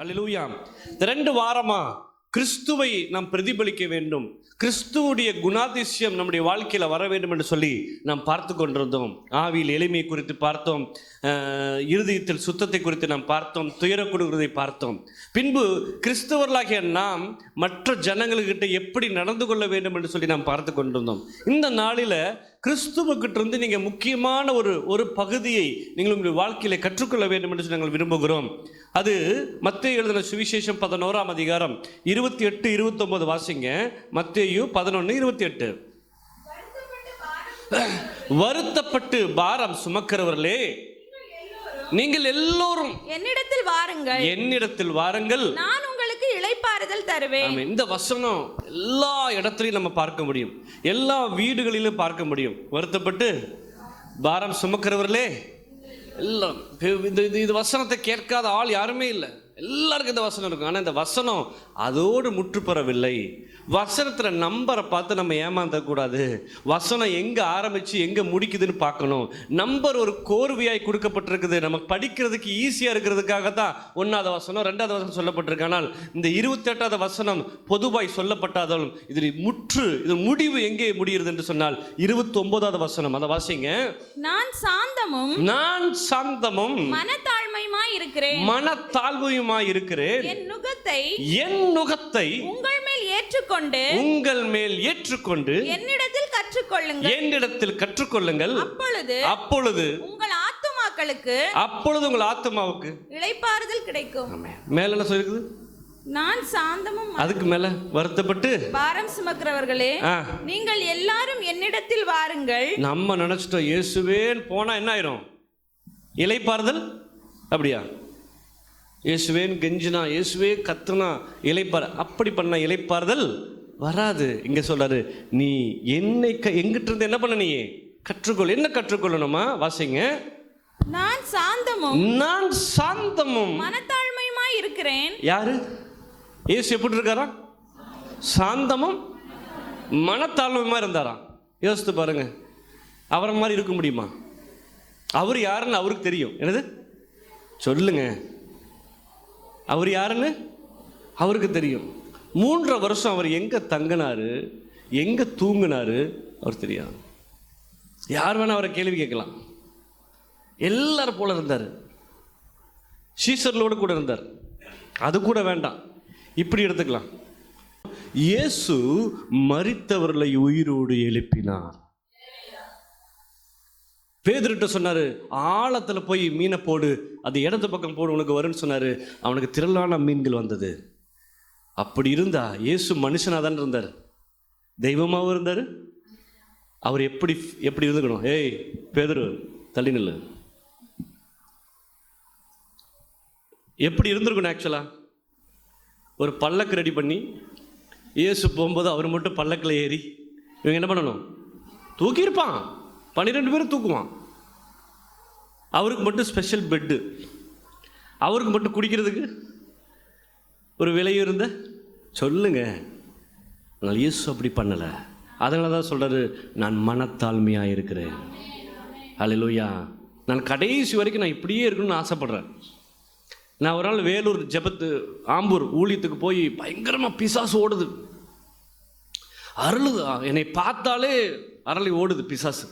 அல்லேலூயா. இந்த 2 வாரமா கிறிஸ்துவை நாம் பிரதிபலிக்க வேண்டும், கிறிஸ்துவுடைய குணாதிசயம் நம்முடைய வாழ்க்கையில் வர வேண்டும் என்று சொல்லி நாம் பார்த்து கொண்டிருந்தோம். ஆவியில் எளிமை குறித்து பார்த்தோம், இருதயத்தில் சுத்தத்தை குறித்து நாம் பார்த்தோம், துயர கொடுக்கிறதை பார்த்தோம். பின்பு கிறிஸ்தவர்களாகிய நாம் மற்ற ஜனங்கள்கிட்ட எப்படி நடந்து கொள்ள வேண்டும் என்று சொல்லி நாம் பார்த்து கொண்டிருந்தோம். இந்த நாளில் கிறிஸ்துவுக்கிட்ட இருந்து நீங்கள் முக்கியமான ஒரு பகுதியை நீங்கள் உங்களுடைய வாழ்க்கையில் கற்றுக்கொள்ள வேண்டும் என்று சொல்லி நாங்கள் விரும்புகிறோம். அது மத்தேயு எழுதின சுவிசேஷம் 11ஆம் அதிகாரம் 28, 29 வாசிங்க. மத்தேயு 11:28. வருத்தப்பட்டு பாரம் சுமக்கிறவர்களே, நீங்கள் எல்லோரும் என்னிடத்தில் வாருங்கள், நான் உங்களுக்கு இளைப்பாறுதல் தருவேன். இந்த வசனம் எல்லா இடத்துலையும் நம்ம பார்க்க முடியும், எல்லா வீடுகளிலும் பார்க்க முடியும். வருத்தப்பட்டு பாரம் சுமக்கிறவர்களே எல்லாம். இது வசனத்தை கேட்காத ஆள் யாருமே இல்லை, எல்லாருக்கும் இந்த வசனம் இருக்கும். ஆனால் இந்த வசனம் அதோடு முற்றுப்பெறவில்லை. வசனத்தில் நம்பரை பார்த்து நம்ம ஏமாந்தக்கூடாது. வசனம் எங்கே ஆரம்பித்து எங்கே முடிக்குதுன்னு பார்க்கணும். நம்பர் ஒரு கோர்வையாய் கொடுக்கப்பட்டிருக்குது, நம்ம படிக்கிறதுக்கு ஈஸியாக இருக்கிறதுக்காக தான் 1ஆவது வசனம் 2ஆவது வசனம் சொல்லப்பட்டிருக்கு. ஆனால் இந்த 28ஆவது வசனம் பொதுவாய் சொல்லப்பட்டாலும் இது முடிவு எங்கே முடிகிறது என்று சொன்னால் 29ஆவது வசனம். அதை வாசிங்க. நான் சாந்தமும் மனத்தாழ்மையுமாய் இருக்கிறேன், என் நுகத்தை உங்கள் மேல் ஏற்றுக்கொண்டு என்னிடத்தில் கற்றுக்கொள்ளுங்கள். அப்பொழுது உங்கள் ஆத்துமாவுக்கு இளைப்பாறுதல் கிடைக்கும். மேல என்ன சொல்லிருக்குது? நான் சாந்தமும், அதுக்கு மேல வருத்தப்பட்டு பாரம் சுமக்கிறவர்களே, நீங்கள் எல்லாரும் என்னிடத்தில் வாருங்கள். நம்ம நினைச்சிட்டோம் இயேசுவேன் போனா என்ன ஆயிரும்? இளைப்பாறுதல். அப்படியா? இயேசுவேன் கெஞ்சினா, இயேசுவே கத்துனா அப்படி பண்ண இளைப்பாறுதல் வராது. இங்க சொல்றாரு, நீ என்னை எங்கிட்ட இருந்து என்ன பண்ண, நீ கற்றுக்கொள். என்ன கற்றுக்கொள்ளணுமா? வாசிங்க. நான் சாந்தமும் மனத்தாழ்மையுமாய் இருக்கிறேன். யாரு? இயேசு எப்படி இருக்காரா? சாந்தமும் மனத்தாழ்மையுமா இருந்தாராம். யோசித்து பாருங்க, அவரை மாதிரி இருக்க முடியுமா? அவர் யாருன்னு அவருக்கு தெரியும். என்னது சொல்லுங்க, அவர் யாருன்னு அவருக்கு தெரியும். 3 வருஷம் அவர் எங்கே தங்கினாரு, எங்கே தூங்கினாரு அவர் தெரியாது. யார் வேணா அவரை கேள்வி கேட்கலாம். எல்லாரும் போல இருந்தார், சீசர்களோடு கூட இருந்தார். அது கூட வேண்டாம், இப்படி எடுத்துக்கலாம். இயேசு மரித்தவர்களை உயிரோடு எழுப்பினார். பேதுருட்ட சொன்னாரு, ஆழத்தில் போய் மீனை போடு, அது இடது பக்கம் போடு, உனக்கு வரும்னு சொன்னாரு. அவனுக்கு திரளான மீன்கள் வந்தது. அப்படி இருந்தா இயேசு மனுஷனாக தான் இருந்தார், தெய்வமாகவும் இருந்தார். அவர் எப்படி இருந்துக்கணும்? ஏய் பேதுரு தள்ளி நில்லு. எப்படி இருந்திருக்கணும்? ஆக்சுவலா ஒரு பல்லக்கு ரெடி பண்ணி இயேசு போகும்போது அவர் மட்டும் பல்லக்கில் ஏறி இவங்க என்ன பண்ணணும்? தூக்கியிருப்பான். 12 பேரும் தூக்குவான். அவருக்கு மட்டும் ஸ்பெஷல் பெட்டு, அவருக்கு மட்டும் குடிக்கிறதுக்கு ஒரு விலையும் இருந்த சொல்லுங்க. அதனால் இயேசு அப்படி பண்ணலை. அதனால தான் சொல்கிறாரு, நான் மனத்தாழ்மையாக இருக்கிறேன். அல்லேலூயா. நான் கடைசி வரைக்கும் நான் இப்படியே இருக்கணும்னு ஆசைப்படுறேன். நான் ஒரு நாள் வேலூர் ஆம்பூர் ஊழியத்துக்கு போய் பயங்கரமாக பிசாசு ஓடுது, அருளுது. என்னை பார்த்தாலே அரளி ஓடுது பிசாசு.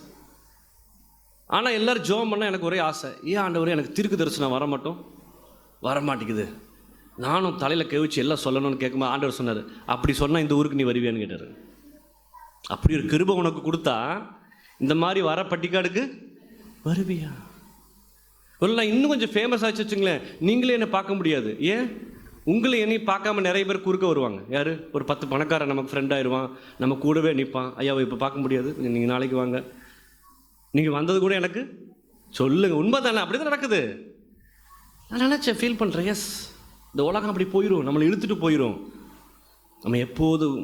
ஆனால் எல்லோரும் ஜெபம் பண்ணால் எனக்கு ஒரே ஆசை, ஏன் ஆண்டவரே எனக்கு தீர்க்க தரிசனம் வர மாட்டேங்குது. நானும் தலையில் கவிச்சு எல்லாம் சொல்லணும்னு கேட்கும்போது ஆண்டவர் சொன்னார், அப்படி சொன்னால் இந்த ஊருக்கு நீ வருவியான்னு கேட்டார். அப்படி ஒரு கிருபை உனக்கு கொடுத்தா இந்த மாதிரி வர பட்டிக்காடுக்கு வருவியா? ஒரு இன்னும் கொஞ்சம் ஃபேமஸ் ஆச்சு வச்சுங்களேன், நீங்களே என்னை பார்க்க முடியாது. ஏன்? உங்களை என்னையும் பார்க்காம நிறைய பேர் குறுக்க வருவாங்க. யார்? ஒரு 10 பணக்காரன் நமக்கு ஃப்ரெண்ட் ஆயிடுவான், நம்ம கூடவே நிற்பான். ஐயாவை இப்போ பார்க்க முடியாது, நீங்கள் நாளைக்கு வாங்க. நீங்கள் வந்தது கூட எனக்கு சொல்லுங்கள். உண்மை தானே? அப்படி தான் நடக்குது. நான் நினச்சேன், ஃபீல் பண்ணுறேன். எஸ், இந்த உலகம் அப்படி போயிடும், நம்மளை இழுத்துட்டு போயிடும். நம்ம எப்போதும்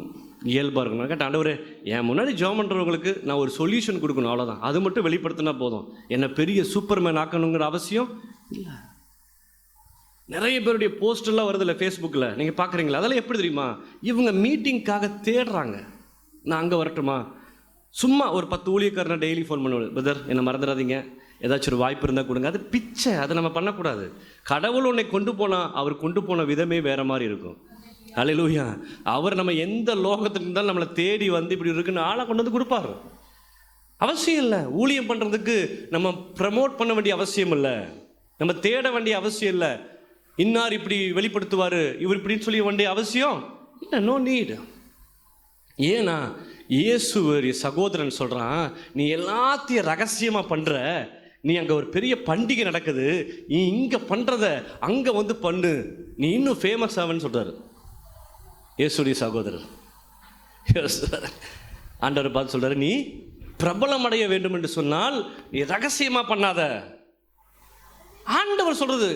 இயல்பாக இருக்கணும். நான் கேட்டேன், ஆண்டவரே என் முன்னாடி ஜெபம் பண்ணுறவங்களுக்கு நான் ஒரு சொல்யூஷன் கொடுக்கணும், அவ்வளோதான். அது மட்டும் வெளிப்படுத்தினா போதும். என்னை பெரிய சூப்பர்மேன் ஆக்கணுங்கிற அவசியம் இல்லை. நிறைய பேருடைய போஸ்டெல்லாம் வருது இல்லை ஃபேஸ்புக்கில், நீங்கள் பார்க்குறீங்களா? அதெல்லாம் எப்படி தெரியுமா? இவங்க மீட்டிங்காக தேடுறாங்க. நான் அங்கே வரட்டுமா? சும்மா ஒரு 10 ஊழியக்காரனை டெய்லி ஃபோன் பண்ணுவேன், பிரதர் என்னை மறந்துடாதீங்க, ஏதாச்சும் ஒரு வாய்ப்பு இருந்தால் கொடுங்க. அது பிச்சை, அதை நம்ம பண்ணக்கூடாது. கடவுள் உன்னை கொண்டு போனால் அவர் கொண்டு போன விதமே வேறு மாதிரி இருக்கும். அல்லேலூயா. அவர் நம்ம எந்த லோகத்துக்கு இருந்தாலும் நம்மளை தேடி வந்து இப்படி இருக்குன்னு ஆளை கொண்டு வந்து கொடுப்பாரு. அவசியம் இல்லை. ஊழியம் பண்ணுறதுக்கு நம்ம ப்ரமோட் பண்ண வேண்டிய அவசியம் இல்லை, நம்ம தேட வேண்டிய அவசியம் இல்லை. இன்னார் இப்படி வெளிப்படுத்துவார், இவர் இப்படின்னு சொல்லி வேண்டிய அவசியம் இல்லை. No need. ஏன்னா இயேசு சகோதரன் சொல்கிறான், நீ எல்லாத்தையும் ரகசியமாக பண்ணுற, நீ அங்கே ஒரு பெரிய பண்டிகை நடக்குது, நீ இங்கே பண்ணுறத அங்கே வந்து பண்ணு, நீ இன்னும் ஃபேமஸ் ஆவன்னு சொல்கிறார் இயேசுடைய சகோதரர். ஆண்டவர் பார்த்து சொல்கிறார், நீ பிரபலம் அடைய வேண்டும் என்று சொன்னால் நீ ரகசியமாக பண்ணாத. ஆண்டவர் சொல்கிறது,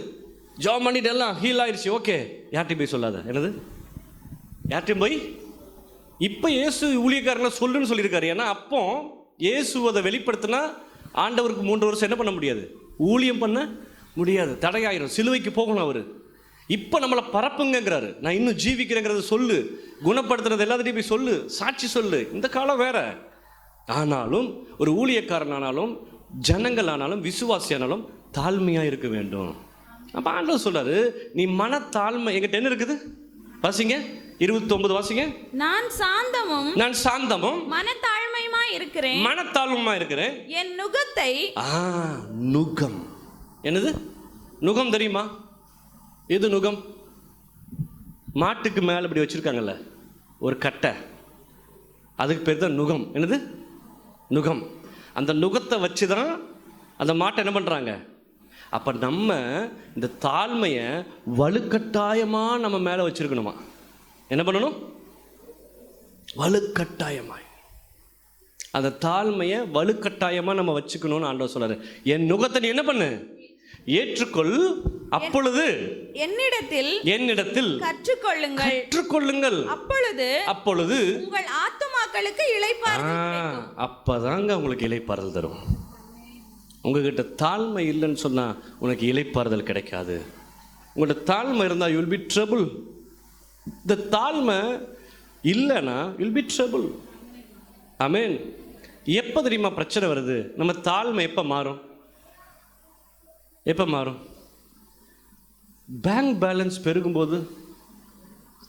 ஜாப் பண்ணிட்டு எல்லாம் ஹீல் ஆயிடுச்சு, ஓகே, யார்ட்டையும் போய் சொல்லாத. என்னது யார்ட்டையும் போய்? இப்போ இயேசு ஊழியக்காரங்களை சொல்லுன்னு சொல்லியிருக்காரு. ஏன்னா அப்போ இயேசு அதை வெளிப்படுத்தினா ஆண்டவருக்கு 3 வருஷம் என்ன பண்ண முடியாது, ஊழியம் பண்ண முடியாது, தடையாயிரும், சிலுவைக்கு போகணும் அவர். இப்போ நம்மளை பரப்புங்கிறாரு, நான் இன்னும் ஜீவிக்கிறேங்கிறத சொல்லு, குணப்படுத்துறது எல்லாத்தையும் போய் சொல்லு, சாட்சி சொல்லு. இந்த காலம் வேற. ஆனாலும் ஒரு ஊழியக்காரனானாலும் ஜனங்கள் ஆனாலும் விசுவாசியானாலும் தாழ்மையாக இருக்க வேண்டும். அப்போ ஆண்டவர் சொல்றாரு, நீ மனத்தாழ்மை. எங்கிட்ட என்ன இருக்குது வாசிங்க, 29 வாசிங்க. நான் சாந்தமும் மனத்தாழ்மையுமா இருக்கிறேன். மனத்தாழ்மையுமா இருக்கிறேன். என் நுகத்தை நுகம். என்னது நுகம் தெரியுமா? எது நுகம்? மாட்டுக்கு மேலே இப்படி வச்சிருக்காங்கல்ல ஒரு கட்டை, அதுக்கு பேர் தான் நுகம். என்னது நுகம். அந்த நுகத்தை வச்சு தான் அந்த மாட்டை என்ன பண்ணுறாங்க. அப்போ நம்ம இந்த தாழ்மையை வலுக்கட்டாயமாக நம்ம மேலே வச்சுருக்கணுமா? என்ன பண்ணணும்? வலுக்கட்டாயமாய் அந்த தாழ்மையை வலுக்கட்டாயமாக நம்ம வச்சுக்கணும்னு ஆண்டவர் சொல்றாரு. என் நுகத்தை நீ என்ன பண்ணு, ஏற்றுக்கொள், அப்பொழுது என்னிடத்தில் கற்றுக்கொள்ளுங்கள், அப்பொழுது உங்கள் ஆத்துமாக்களுக்கு இளைப்பாறுதல். அப்பதாங்க உங்களுக்கு இளைப்பாறுதல் தரும். உங்ககிட்ட தாழ்மை இல்லைன்னு சொன்னால் உனக்கு இளைப்பாறுதல் கிடைக்காது. உங்கள்கிட்ட தாழ்மை இருந்தால் யூ வில் பி ட்ரபிள். இந்த தாழ்மை இல்லைன்னா யூ வில் பி ட்ரபிள். ஆமென். எப்போ தெரியுமா பிரச்சனை வருது? நம்ம தாழ்மை எப்போ மாறும்? எப்போ மாறும்? பேங்க் பேலன்ஸ் பெருகும்போது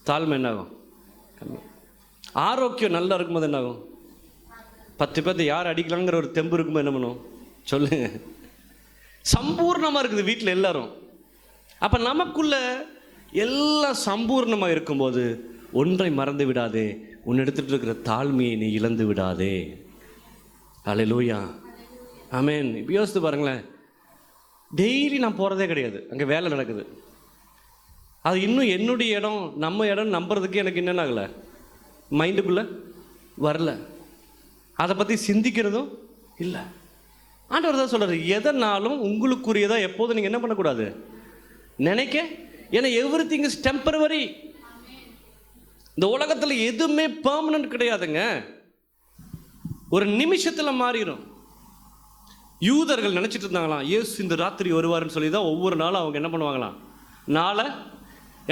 தாழ்மை என்னாகும்? கம்மி. ஆரோக்கியம் நல்லா இருக்கும்போது என்னாகும்? 10 பேர்த்து யார் அடிக்கலாங்கிற ஒரு தெம்பு இருக்கும்போது என்ன பண்ணும் சொல்லுங்க? சம்பூர்ணமாக இருக்குது வீட்டில் எல்லாரும். அப்போ நமக்குள்ள எல்லாம் சம்பூர்ணமாக இருக்கும்போது ஒன்றை மறந்து விடாதே, உன்னிடத்தில் இருக்கிற தாழ்மையை நீ இழந்து விடாதே. அல்லேலூயா. ஆமென். இப்போ யோசித்து பாருங்களேன், டெய்லி நான் போகிறதே கிடையாது, அங்கே வேலை நடக்குது. அது இன்னும் என்னுடைய இடம், நம்ம இடம் நம்புறதுக்கு எனக்கு என்னென்ன ஆகலை, மைண்டுக்குள்ளே வரல, அதை பற்றி சிந்திக்கிறதும் இல்லை. ஆண்டவர் தான் சொல்கிறார், எதனாலும் உங்களுக்குரியதாக எப்போதும் நீங்கள் என்ன பண்ணக்கூடாது நினைக்க. ஏன்னா எவ்ரிதிங் இஸ் டெம்பரவரி. இந்த உலகத்தில் எதுவுமே பெர்மனன்ட் கிடையாதுங்க, ஒரு நிமிஷத்தில் மாறிடும். யூதர்கள் நினச்சிட்டு இருந்தாங்களாம் இயேசு இந்த ராத்திரி வருவாருன்னு சொல்லி தான் ஒவ்வொரு நாளும் அவங்க என்ன பண்ணுவாங்களாம், நாளை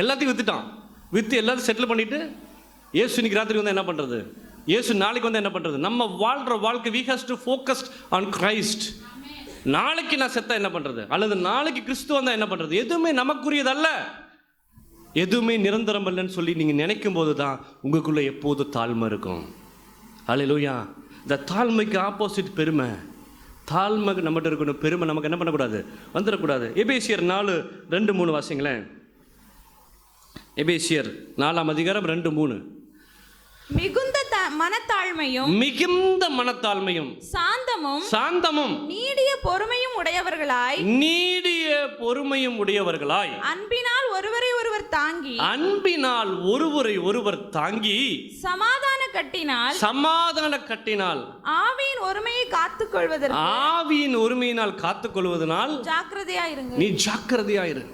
எல்லாத்தையும் விற்று எல்லாத்தையும் செட்டில் பண்ணிவிட்டு இயேசு இன்னைக்கு ராத்திரி வந்தால் என்ன பண்ணுறது, இயேசு நாளைக்கு வந்து என்ன பண்ணுறது. நம்ம வாழ்கிற வாழ்க்கை we have to focus on Christ. நாளைக்கு நான் செத்தா என்ன பண்ணுறது, அல்லது நாளைக்கு கிறிஸ்து வந்தால் என்ன பண்ணுறது, எதுவுமே நமக்குரியதல்ல, எதுவுமே நிரந்தரம் இல்லைன்னு சொல்லி நீங்கள் நினைக்கும் போது தான் உங்களுக்குள்ளே எப்போது தாழ்மை இருக்கும். அல்லேலூயா. இந்த தாழ்மைக்கு ஆப்போசிட் பெருமை. தாழ்மை நம்மகிட்ட இருக்கணும், பெருமை நமக்கு என்ன பண்ணக்கூடாது, வந்துடக்கூடாது. எபேசியர் 4:2-3 வாசிங்களேன். எபேசியர் 4ஆம் அதிகாரம் 2-3. மிகுந்த மனத்தாழ்மையும் சாந்தமும் நீடிய பொறுமையும் உடையவர்களாய் அன்பினால் ஒருவரை ஒருவர் தாங்கி சமாதான கட்டினால் ஆவியின் ஒருமையினால் காத்துக்கொள்வதனால் நீ ஜாக்கிரதையாயிரு.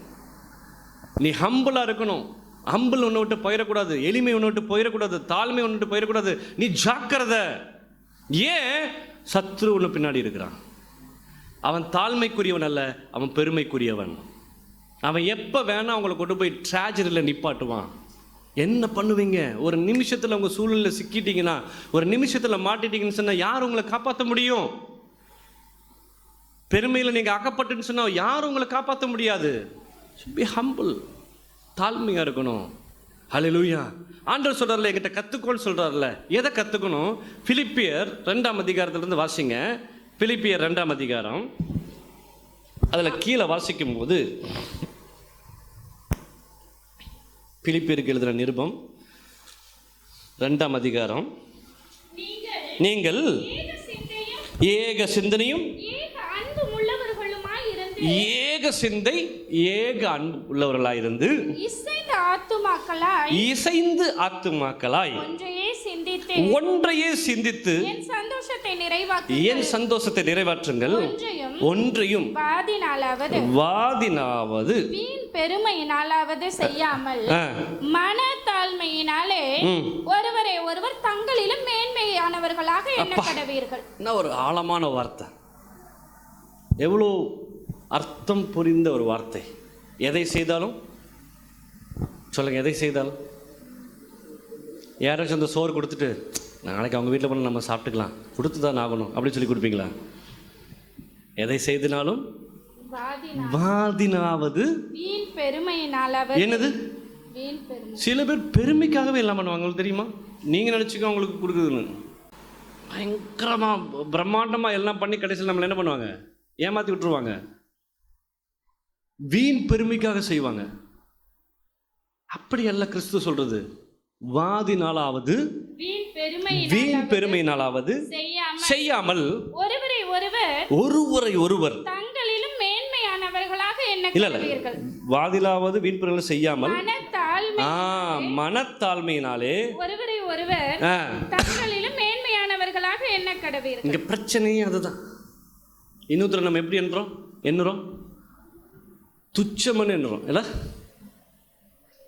நீ ஹம்பிளா இருக்கணும். ஹம்பிள் ஒன்று விட்டு போயிடக்கூடாது, எளிமை ஒன்று விட்டு போயிடக்கூடாது, தாழ்மை ஒன்று விட்டு போயிடக்கூடாது. நீ ஜாக்கிரதை. ஏன்? சத்ரு ஒன்று பின்னாடி இருக்கிறான். அவன் தாழ்மைக்குரியவன் அல்ல, அவன் பெருமைக்குரியவன். அவன் எப்போ வேணா அவங்களை கொண்டு போய் ட்ராஜடியில் நிப்பாட்டுவான். என்ன பண்ணுவீங்க? ஒரு நிமிஷத்தில் உங்கள் சூழ்நிலை சிக்கிட்டீங்கன்னா, ஒரு நிமிஷத்தில் மாட்டிட்டீங்கன்னு சொன்னால் யார் உங்களை காப்பாற்ற முடியும்? பெருமையில் நீங்கள் அகப்பட்டுன்னு சொன்னால் யாரும் உங்களை காப்பாற்ற முடியாது. பி ஹம்பிள், தாழ்மையாக இருக்கணும். ஹல்லேலூயா. ஆண்டவர் சொல்கிறார்ல, என்கிட்ட கற்றுக்கோன்னு சொல்கிறார்ல. எதை கற்றுக்கணும்? பிலிப்பியர் 2ஆம் அதிகாரத்திலிருந்து வாசிங்க. பிலிப்பியர் 2ஆம் அதிகாரம், அதில் கீழே வாசிக்கும் போது, பிலிப்பியருக்கு எழுதுகிற நிருபம் 2ஆம் அதிகாரம், நீங்கள் ஏக சிந்தனையும் ஏக சிந்தை ஏக அன்பு உள்ளவர்களாயிருந்து இசைந்து ஆத்துமாக்களாய் ஒன்றையே சிந்தித்து என் சந்தோஷத்தை நிறைவாற்றுங்கள். ஒன்றையும் வாதினாவது பெருமையினாலாவது செய்யாமல் மனத்தாழ்மையினாலே ஒருவரை ஒருவர் தங்களிலும் மேன்மையானவர்களாக எண்ண கடவீர்கள். என்ன ஒரு ஆழமான வார்த்தை, எவ்வளோ அர்த்தம் புரிந்த ஒரு வார்த்தை. எதை செய்தாலும் சொல்லுங்க, எதை செய்தாலும் யாராச்சும் அந்த சோறு கொடுத்துட்டு நாளைக்கு அவங்க வீட்டில் போனால் நம்ம சாப்பிட்டுக்கலாம், கொடுத்து தான் ஆகணும் அப்படின்னு சொல்லி கொடுப்பீங்களா? எதை செய்தினாலும் வாதினாவது என்னது? சில பேர் பெருமைக்காகவே எல்லாம் பண்ணுவாங்க, உங்களுக்கு தெரியுமா? நீங்கள் நினச்சிக்க அவங்களுக்கு கொடுக்குதுன்னு பயங்கரமாக பிரம்மாண்டமாக எல்லாம் பண்ணி கடைசியில் நம்மளை என்ன பண்ணுவாங்க? ஏமாற்றி விட்டுருவாங்க. வீண் பெருமைக்காக செய்வாங்க. அப்படி அல்ல கிறிஸ்து சொல்றது. வாதினாலாவது வீண் பெருமையினாலாவது செய்யாமல் ஒருவரை ஒருவர் தங்களிலும் மேன்மையானவர்களாக இல்ல வாதிலாவது வீண் பெருமை செய்யாமல் மனத்தாழ்மையினாலே ஒருவரை ஒருவர் தங்களிலும் மேன்மையானவர்களாக எண்ண கடவீர்கள். இங்க பிரச்சனையே அதுதான். இன்னொருத்தர் நம்ம எப்படி எண்ணுறோம்? துச்சமன்னு எண்ணுறோம் இல்ல?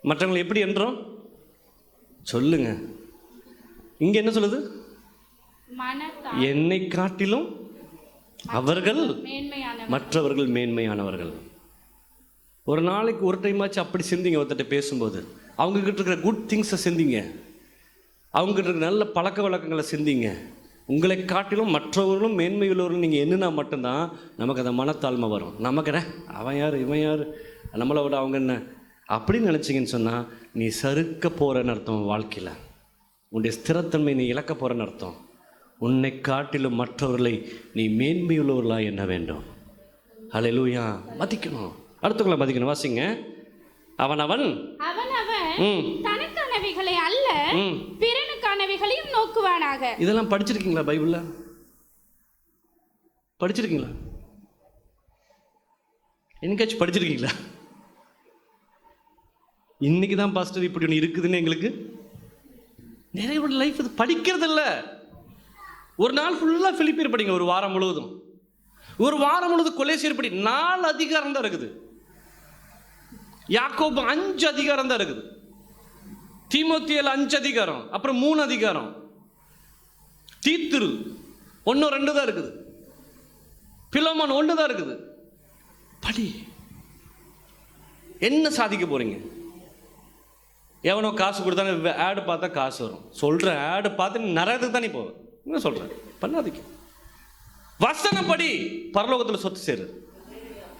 மற்றவங்களை எப்படி என்றோம் சொல்லுங்க. இங்க என்ன சொல்லுது? என்னை காட்டிலும் அவர்கள் மற்றவர்கள் மேன்மையானவர்கள். ஒரு நாளைக்கு ஒரு டைமாச்சு அப்படி சிந்திங்க. ஒருத்தட்ட பேசும்போது அவங்க கிட்ட இருக்கிற குட் திங்ஸை சிந்திங்க, அவங்க கிட்ட இருக்கிற நல்ல பழக்க வழக்கங்களை சிந்திங்க. உங்களை காட்டிலும் மற்றவர்களும் மேன்மையுள்ளவர்கள் நீங்கள் எண்ணினா மட்டும்தான் நமக்கு அந்த மனத்தாழ்மை வரும். நமக்கு அவன் யார் இவன் யார் நம்மளை விட அவங்க என்ன அப்படின்னு நினச்சிங்கன்னு சொன்னால் நீ சறுக்க போகிறன்னு அர்த்தம். வாழ்க்கையில் உன்னுடைய ஸ்திரத்தன்மை நீ இழக்க போகிறன்னு அர்த்தம். உன்னை காட்டிலும் மற்றவர்களை நீ மேன்மையுள்ளவர்களாக எண்ண வேண்டும். ஹல்லேலூயா. மதிக்கணும், அடுத்தவங்களை மதிக்கணும். வாசிங்க. அவனவன் தனக்கானவைகளை அல்ல பிறனுக்கானவைகளையும் நோக்குவானாக. இதெல்லாம் படிச்சிருக்கீங்களா? பைபிள்ல படிச்சிருக்கீங்களா? என்னைக்காச்சும் படிச்சிருக்கீங்களா? இன்னைக்கு தான் பாஸ்டர் இப்படி ஒன்று இருக்குதுன்னு எங்களுக்கு நிறைய லைஃப் இது படிக்கிறது இல்லை. ஒரு நாள் ஃபுல்லாக பிலிப்பியர் படிங்க, ஒரு வாரம் முழுவதும். ஒரு வாரம் முழுவதும் கொலேசியர் படி. 4 அதிகாரம் தான் இருக்குது. யாக்கோபு 5 அதிகாரம் தான் இருக்குது. தீமோத்தேயுல 5 அதிகாரம், அப்புறம் 3 அதிகாரம். தீத்துரு 1 2 தான் இருக்குது. பிலோமோன் 1 தான் இருக்குது. படி. என்ன சாதிக்க போறீங்க? எவனோ காசு கொடுத்தா ஆடு பார்த்தா காசு வரும் சொல்ற ஆடு பார்த்து நரகத்துக்கு தான் நீ போவேன். என்ன சொல்றேன்? பண்ணாதீங்க. வசனம் படி, பரலோகத்தில் சொத்து சேரு.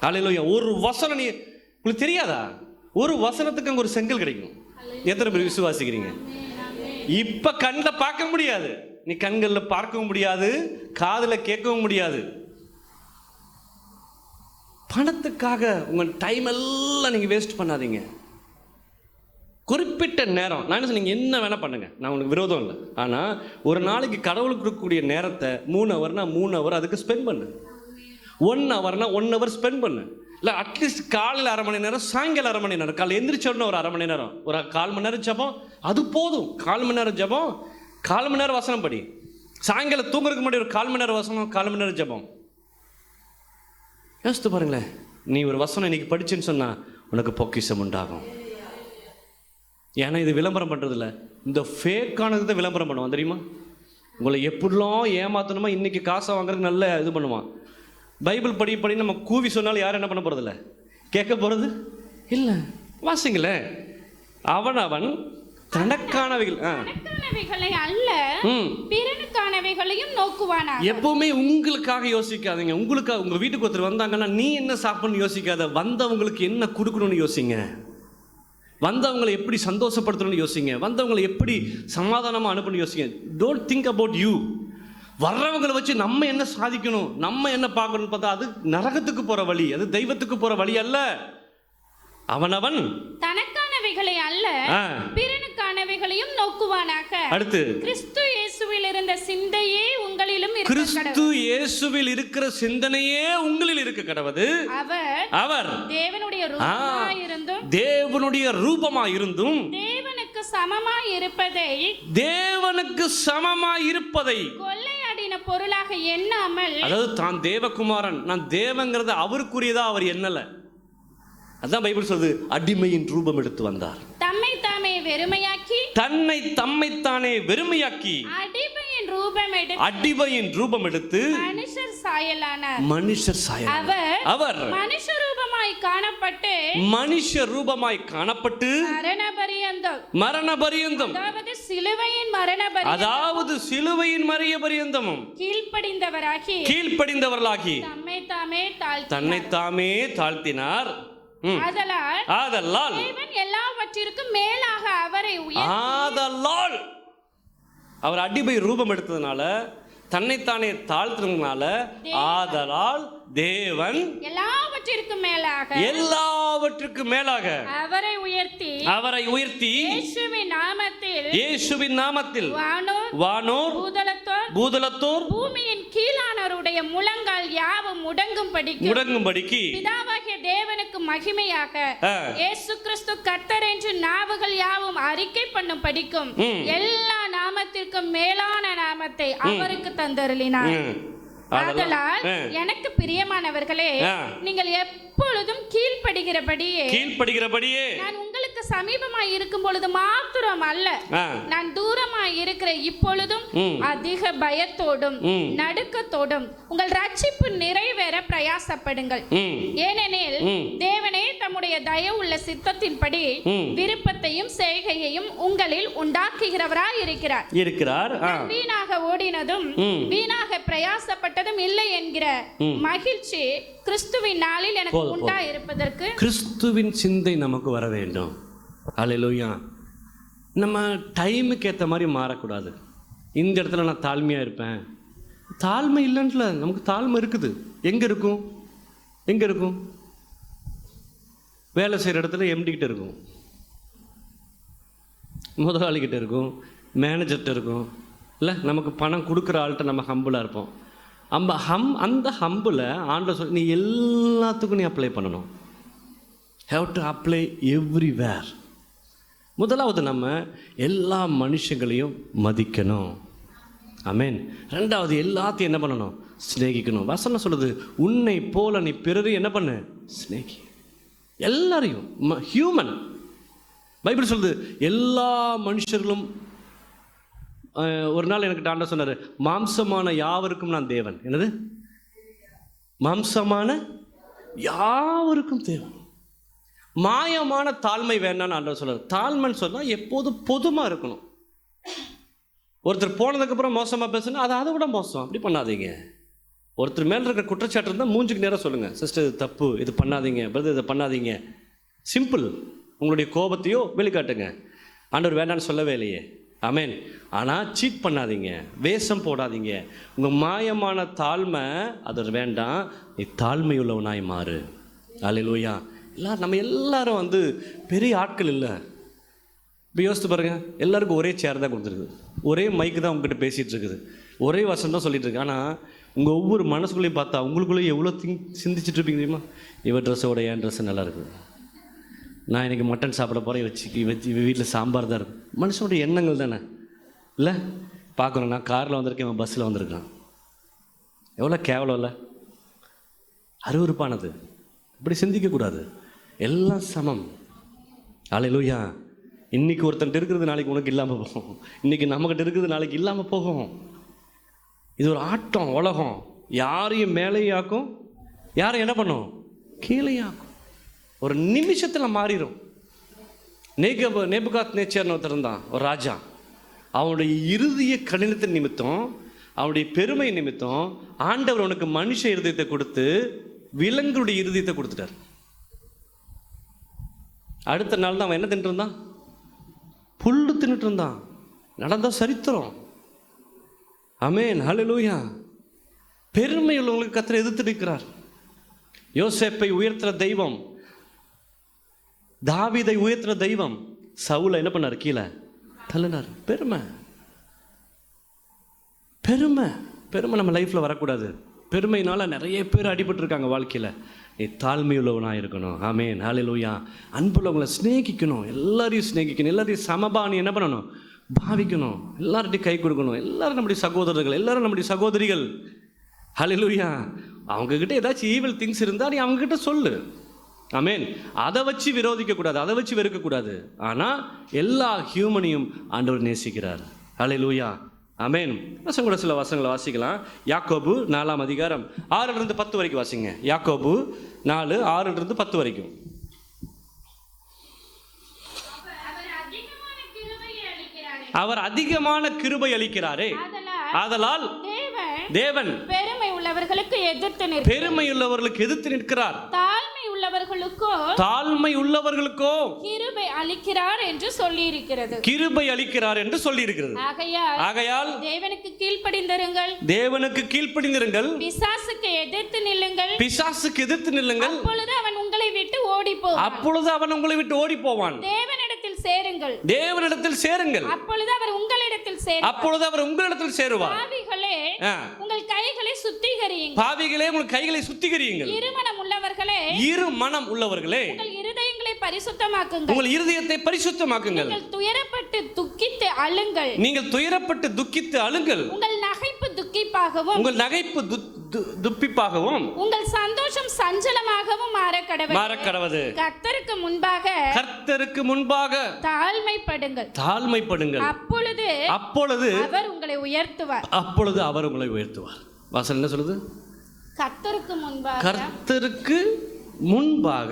ஹல்லேலூயா. ஒரு வசனம் நீ உங்களுக்கு தெரியாதா? ஒரு வசனத்துக்கு அங்கே ஒரு செங்கல் கிடைக்கும். எத்தனை பேர் விசுவாசிக்கிறீங்க? இப்ப கண்ணில் பார்க்க முடியாது, நீ கண்களில் பார்க்கவும் முடியாது, காதில் கேட்கவும் முடியாது. பணத்துக்காக உங்கள் டைம் எல்லாம் நீங்கள் வேஸ்ட் பண்ணாதீங்க. குறிப்பிட்ட நேரம், நான் என்ன சொன்னீங்க, என்ன வேணால் பண்ணுங்க, நான் உங்களுக்கு விரோதம் இல்லை. ஆனால் ஒரு நாளைக்கு கடவுளுக்கு இருக்கக்கூடிய நேரத்தை 3 ஹவர்னா 3 ஹவர் அதுக்கு ஸ்பெண்ட் பண்ணு. 1 ஹவர்னா 1 ஹவர் ஸ்பெண்ட் பண்ணு. இல்லை அட்லீஸ்ட் காலையில் 1/2 மணி நேரம், சாயங்காலம் 1/2 மணி நேரம், காலையில் எந்திரிச்ச உடனே ஒரு 1/2 மணி நேரம், ஒரு 1/4 மணி நேரம் ஜபம், அது போதும். 1/4 மணி நேரம் ஜபம், 1/4 மணி நேரம் வசனம் படி. சாயங்காலம் தூங்குறதுக்கு முன்னாடி ஒரு 1/4 மணி நேரம் வசனம், 1/4 மணி நேரம் ஜபம். யோசித்து பாருங்களேன். நீ ஒரு வசனம் இன்னைக்கு படிச்சுன்னு சொன்னால் உனக்கு பொக்கிஷம் உண்டாகும். ஏன்னா இது விளம்பரம் பண்ணுறதில்ல, இந்த ஃபேக்கானது தான் விளம்பரம் பண்ணுவான் தெரியுமா? உங்களை எப்படிலாம் ஏமாற்றணுமா இன்றைக்கி காசை வாங்குறதுக்கு நல்ல இது பண்ணுவான். பைபிள் படி நம்ம கூவி சொன்னாலும் யாரும் என்ன பண்ண போகிறதில்ல, கேட்க போகிறது இல்லை. வாசிங்களேன். அவன் தனக்கானவைகள் அல்ல பிறனுக்கானவைகளை தனக்கானவைகளையும் நோக்குவானாக. எப்பவுமே உங்களுக்காக யோசிக்காதீங்க. உங்களுக்காக, உங்க வீட்டுக்கு ஒருத்தர் வந்தாங்கன்னா நீ என்ன சாப்பிடணும்னு யோசிக்காத, வந்தவங்களுக்கு என்ன கொடுக்கணும்னு யோசிங்க. வந்தவங்களை எப்படி சந்தோஷப்படுத்தணும்னு யோசிங்க. வந்தவங்களை எப்படி சமாதானமாக அனுப்பணும்னு யோசிங்க. Don't think about you. வர்றவங்களை வச்சு நம்ம என்ன சாதிக்கணும், நம்ம என்ன பார்க்கணும்னு பார்த்தா அது நரகத்துக்கு போகிற வழி, அது தெய்வத்துக்கு போகிற வழி அல்ல. அவனவன் தனக்கானவைகளை அல்ல பிறனுக்கானவைகளையும் நோக்குவானாக. அடுத்து, கிறிஸ்து இயேசுவில் இருந்த சிந்தையே உங்களிலும் இருக்க கிறிஸ்து கடவது. இயேசுவில் இருக்கிற சிந்தனையே உங்களில் இருக்க கடவது. அவர் தேவனுடைய ரூபமாய் இருந்தும் தேவனுடைய ரூபமாய் இருந்தும் தேவனுக்கு சமமாய் இருப்பதை கொள்ளையாடின பொருளாக எண்ணாமல், அதாவது தான் தேவகுமாரன், நான் தேவங்கிறத அவருக்குரியதா அவர் எண்ணல. அதான் பைபிள் சொல்லுது, அடிமையின் ரூபம் எடுத்து வந்தார். தம்மை தம்மைத்தானே வெறுமையாக்கி அடிமையின் ரூபம் எடுத்து மனுஷர் சாயலானார். அவர் மனுஷ ரூபமாய் காணப்பட்டு மரண பரியந்தம், அதாவது சிலுவையின் மரிய பரியந்தமும் கீழ்ப்படிந்தவர்களாகி தன்னைத்தாமே தாழ்த்தினார். ஆதலால் எல்லாவற்றிற்கும் மேலாக அவர் அடிமை ரூபம் எடுத்ததுனால, தன்னைத்தானே தாழ்த்துறதுனால, ஆதலால் தேவன் எல்லாவற்றிற்கும் மேலாக அவரை உயர்த்தி இயேசுவின் நாமத்தில் வானோர் பூதலத்தோர் பூமியின் கீழானோருடைய முழங்கால் யாவும் முடங்கும்படிக்கு பிதாவாகிய தேவனுக்கு மகிமையாக இயேசு கிறிஸ்து கர்த்தர் என்று நாவுகள் யாவும் அறிக்கை பண்ணும் படிக்கும் எல்லா நாமத்திற்கும் மேலான நாமத்தை அவருக்கு தந்தருளினார். ஆதலால் எனக்கு பிரியமானவர்களே, நீங்கள் எப்பொழுதும் கீழ்ப்படுகிறபடியே நான் உங்களுக்கு சமீபமாய் இருக்கும் பொழுது மாத்திரம் அல்ல, நான் தூரமாய் இருக்கிற இப்பொழுதும் அதிக பயத்தோடும் நடுக்கத்தோடும் உங்கள் ரட்சிப்பு நிறைவேற பிரயாசப்படுங்கள். ஏனெனில் தேவனே தம்முடைய தயவுள்ள சித்தத்தின்படி விருப்பத்தையும் செய்கையையும் உங்களில் உண்டாக்குகிறவராய் இருக்கிறார். வீணாக ஓடினதும் வீணாக பிரயாசப்பட்டதும் இல்லை என்கிற மகிழ்ச்சி கிறிஸ்துவின் நாளில் எனக்கு உண்டா இருப்பதற்கு கிறிஸ்துவின் சிந்தை நமக்கு வர வேண்டும். அல்லேலூயா. நம்ம டைமுக்கு ஏற்ற மாதிரி மாறக்கூடாது. இந்த இடத்துல நான் தாழ்மையாக இருப்பேன், தாழ்மை இல்லைன்ல, நமக்கு தாழ்மை இருக்குது. எங்கே இருக்கும்? வேலை செய்கிற இடத்துல எம்டிக்கிட்ட இருக்கும், முதலாளிகிட்ட இருக்கும், மேனேஜர்கிட்ட இருக்கும். இல்லை, நமக்கு பணம் கொடுக்குற ஆள்கிட்ட நம்ம ஹம்பிளாக இருப்போம். அந்த ஹம்பில் ஆண்டவர் சொல்லி, நீ எல்லாத்துக்கும் நீ அப்ளை பண்ணணும். Have to apply everywhere. முதலாவது நம்ம எல்லா மனுஷங்களையும் மதிக்கணும். ஆமென். ரெண்டாவது எல்லாத்தையும் என்ன பண்ணணும்? சிநேகிக்கணும். வசனம் சொல்லுது, உன்னை போல நீ பிறரை என்ன பண்ணு? சிநேகி. எல்லாரையும், ஹியூமன். பைபிள் சொல்லுது எல்லா மனுஷர்களும். ஒரு நாள் எனக்கு ஆண்டவர் சொன்னார், மாம்சமான யாவருக்கும் நான் தேவன். என்னது? மாம்சமான யாவருக்கும் தேவன். மாயமான தாழ்மை வேண்டான்னு ஆண்டவர் சொல்றார். தாழ்மைன்னு சொன்னால் எப்போதும் பொதுமாக இருக்கணும். ஒருத்தர் போனதுக்கப்புறம் மோசமாக பேசுனா அதை விட மோசம். அப்படி பண்ணாதீங்க. ஒருத்தர் மேலே இருக்கிற குற்றச்சாட்டு இருந்தால் மூஞ்சுக்கு நேரம் சொல்லுங்கள், சிஸ்டர் இது தப்பு, இது பண்ணாதீங்க, பிரதர் இதை பண்ணாதீங்க. சிம்பிள். உங்களுடைய கோபத்தையோ வெளிக்காட்டுங்க. ஆண்டவர் வேண்டான்னு சொல்லவே இல்லையே. ஆமென். ஆனால் சீட் பண்ணாதீங்க, வேஷம் போடாதீங்க. உங்கள் மாயமான தாழ்மை அது வேண்டாம். நீ தாழ்மை உள்ளவனாய் மாறு. அல்லேலூயா. நம்ம எல்லாரும் பெரிய ஆட்கள் இல்லை. இப்போ யோசித்து பாருங்கள், எல்லாருக்கும் ஒரே சேர் தான் கொடுத்துருக்குது, ஒரே மைக்கு தான் உங்ககிட்ட பேசிகிட்டு இருக்குது, ஒரே வசனம் தான் சொல்லிட்டு இருக்கு. ஆனால் உங்கள் ஒவ்வொரு மனசுக்குள்ளேயும் பார்த்தா உங்களுக்குள்ளேயும் எவ்வளோ சிந்திச்சுட்டு இருப்பீங்க தெரியுமா? இவன் ட்ரெஸ்ஸோட என் ட்ரெஸ்ஸு நல்லா இருக்குது, நான் இன்றைக்கி மட்டன் சாப்பிட போகிறேன், வச்சு வீட்டில் சாம்பார் தான் இருக்கும். மனுஷனோட எண்ணங்கள் தானே. இல்லை பார்க்குறோம், நான் காரில் வந்திருக்கேன், அவன் பஸ்ஸில் வந்திருக்கான். எவ்வளோ கேவலம் இல்லை? அருவருப்பானது. இப்படி சிந்திக்கக்கூடாது. எல்லாம் சமம். அல்லேலூயா. இன்றைக்கி ஒருத்தன்ட்டு இருக்கிறது நாளைக்கு உனக்கு இல்லாமல் போகும். இன்றைக்கி நம்மக்கிட்ட இருக்கிறது நாளைக்கு இல்லாமல் போகும். இது ஒரு ஆட்டம், உலகம். யாரையும் மேலேயாக்கும், யாரும் என்ன பண்ணும்? கீழேயாக்கும். ஒரு நிமிஷத்தில் மாறிடும். நேபுகாத் நேச்சர்னு ஒருத்தர் இருந்தான், ஒரு ராஜா. அவனுடைய இறுதிய கடினத்தின் நிமித்தம் அவனுடைய பெருமை நிமித்தம் ஆண்டவர் உனக்கு மனுஷ இருதயத்தை கொடுத்து விலங்குடைய இருதயத்தை கொடுத்துட்டார். அடுத்த நாள் தான் அவன் என்ன தின்னுட்டு இருந்தான்? புல்லு தின்னுட்டு இருந்தான். நடந்த சரித்திரம். ஆமென், ஹல்லேலூயா. பெருமை உள்ளவங்களுக்கு கர்த்தர் எதிர்த்து நிற்கிறார். யோசேப்பை உயர்த்துற தெய்வம், தாவீதை உயர்த்துற தெய்வம் சவுலை என்ன பண்ணார்? கீழே தள்ளினார். பெருமை பெருமை பெருமை நம்ம லைஃப்பில் வரக்கூடாது. பெருமையினால் நிறைய பேர் அடிபட்டுருக்காங்க வாழ்க்கையில். நீ தாழ்மை உள்ளவனாக இருக்கணும். ஆமென், ஹல்லேலூயா. அன்புள்ளவங்களை ஸ்நேகிக்கணும், எல்லாரையும் ஸ்நேகிக்கணும், எல்லாரையும் சமபானி என்ன பண்ணணும்? பாவிக்கணும். எல்லார்ட்டையும் கை கொடுக்கணும். எல்லாரும் நம்முடைய சகோதரர்கள், எல்லாரும் நம்முடைய சகோதரிகள். ஹல்லேலூயா. அவங்கக்கிட்ட ஏதாச்சும் ஈவில் திங்ஸ் இருந்தால் நீ அவங்கக்கிட்ட சொல்லு. ஆமென். அதை வச்சு விரோதிக்கக்கூடாது, அதை வச்சு வெறுக்கக்கூடாது. ஆனால் எல்லா ஹியூமனையும் ஆண்டவர் நேசிக்கிறார். ஹல்லேலூயா. ஆமென். வசனம் கூட சில வசனங்களை வாசிக்கலாம். யாக்கோபு 4ஆம் அதிகாரம் 6-10 வரைக்கும் வாசிங்க. யாக்கோபு 4, 6-10 வரைக்கும். அவர் அதிகமான கிருபை அளிக்கிறாரே, ஆதலால் தேவன் பெருமை உள்ளவர்களுக்கு எதிர்த்து நிற்கிறார். தாழ்மை உள்ளவர்களுக்கோ கிருபை அளிக்கிறார் என்று சொல்லி இருக்கிறது. ஆகையால் தேவனுக்கு கீழ்ப்படிந்திருங்கள், பிசாசுக்கு எதிர்த்து நில்லுங்கள், அப்பொழுது அவன் உங்களை விட்டு ஓடி போவான். தேவனிடத்தில் சேருங்கள், அப்பொழுது அவர் உங்களிடத்தில் சேருவார். பாவிகளே, உங்கள் கைகளை சுத்திகரியுங்கள். இருமனம் உள்ளவர்களே, உங்கள் இருதயத்தை பரிசுத்தமாக்குங்கள். நீங்கள் துயரப்பட்டு துக்கித்து அழுங்கள். உங்கள் நகைப்பு துப்பிப்பாகவும் உங்கள் சந்தோஷம் சஞ்சலமாகவும் மாறக்கடவது. கர்த்தருக்கு முன்பாக தாழ்மைப்படுங்கள். அப்பொழுது அவர் உங்களை உயர்த்துவார். வாசல் என்ன சொல்லுது? கர்த்தருக்கு முன்பாக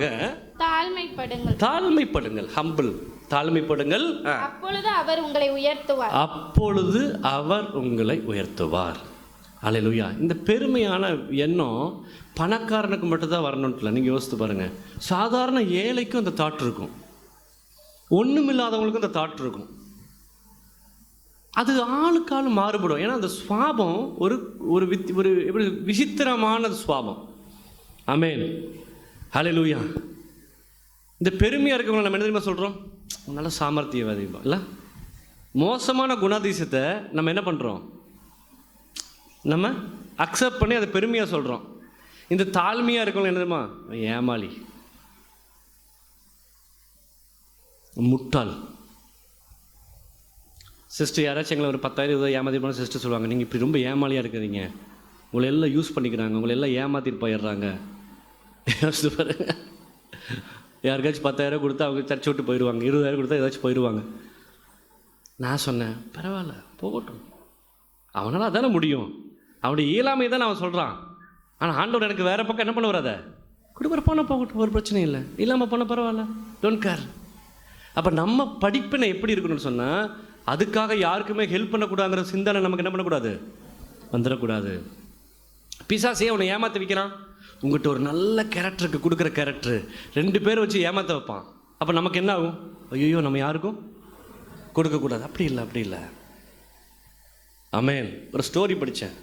தாழ்மைப்படுங்கள். ஹம்பிள், தாழ்மைப்படுங்கள். அப்பொழுது அவர் உங்களை உயர்த்துவார். அல்லேலூயா. இந்த பெருமையான எண்ணம் பணக்காரனுக்கு மட்டும்தான் வரணும்ல. நீங்கள் யோசித்து பாருங்க. சாதாரண ஏழைக்கும் அந்த தாட் இருக்கும், ஒன்றுமில்லாதவங்களுக்கும் அந்த தாட் இருக்கும். அது ஆளுக்காலு மாறுபடும். ஏன்னா அந்த சுவாபம் ஒரு எப்படி விசித்திரமான சுவாபம். ஆமென், ஹல்லேலூயா. இந்த பெருமையாக இருக்கவங்க நம்ம என்ன தெரியுமா சொல்கிறோம்? நல்ல சாமர்த்தியவாதி இல்லை. மோசமான குணாதிசயத்தை நம்ம என்ன பண்ணுறோம்? நம்ம அக்செப்ட் பண்ணி அதை பெருமையாக சொல்கிறோம். இந்த தாழ்மையாக இருக்கவங்க என்ன தெரியுமா? ஏமாளி, முட்டாள். சிஸ்டர் யாராச்சும் எங்களை ஒரு 10,000 ஏமாற்றி போனால் சிஸ்டர் சொல்லுவாங்க, நீங்கள் இப்படி ரொம்ப ஏமாளியாக இருக்கிறீங்க, உங்களை எல்லாம் யூஸ் பண்ணிக்கிறாங்க, உங்களை எல்லாம் ஏமாற்றிட்டு போயிடுறாங்க. யோசித்து பாருங்க. யாருக்காச்சும் 10,000 கொடுத்தா அவங்க சர்ச்சை விட்டு போயிடுவாங்க, 20,000 கொடுத்தா ஏதாச்சும் போயிடுவாங்க. நான் சொன்னேன், பரவாயில்ல போகட்டும், அவனால் அதானே முடியும், அவனுடைய இயலாமை தான் அவன் சொல்கிறான். ஆனால் ஆண்டவர் எனக்கு வேறு பக்கம் என்ன பண்ண வராத கொடுக்குற போனால் போகட்டும், ஒரு பிரச்சனையும் இல்லை, இல்லாமல் போனால் பரவாயில்ல, டோன்ட் கேர். அப்போ நம்ம படிப்பினை எப்படி இருக்கணும்னு சொன்னால், அதுக்காக யாருக்குமே ஹெல்ப் பண்ணக்கூடாதுங்கிற சிந்தனை நமக்கு என்ன பண்ணக்கூடாது, வந்துடக்கூடாது. பிசாசே அவனை ஏமாற்ற வைக்கிறான். உங்கள்கிட்ட ஒரு நல்ல கேரக்டருக்கு கொடுக்குற கேரக்டர் 2 பேரை வச்சு ஏமாற்ற வைப்பான். அப்போ நமக்கு என்ன ஆகும்? ஐயோ நம்ம யாருக்கும் கொடுக்கக்கூடாது. அப்படி இல்லை. ஆமென். ஒரு ஸ்டோரி படித்தேன்.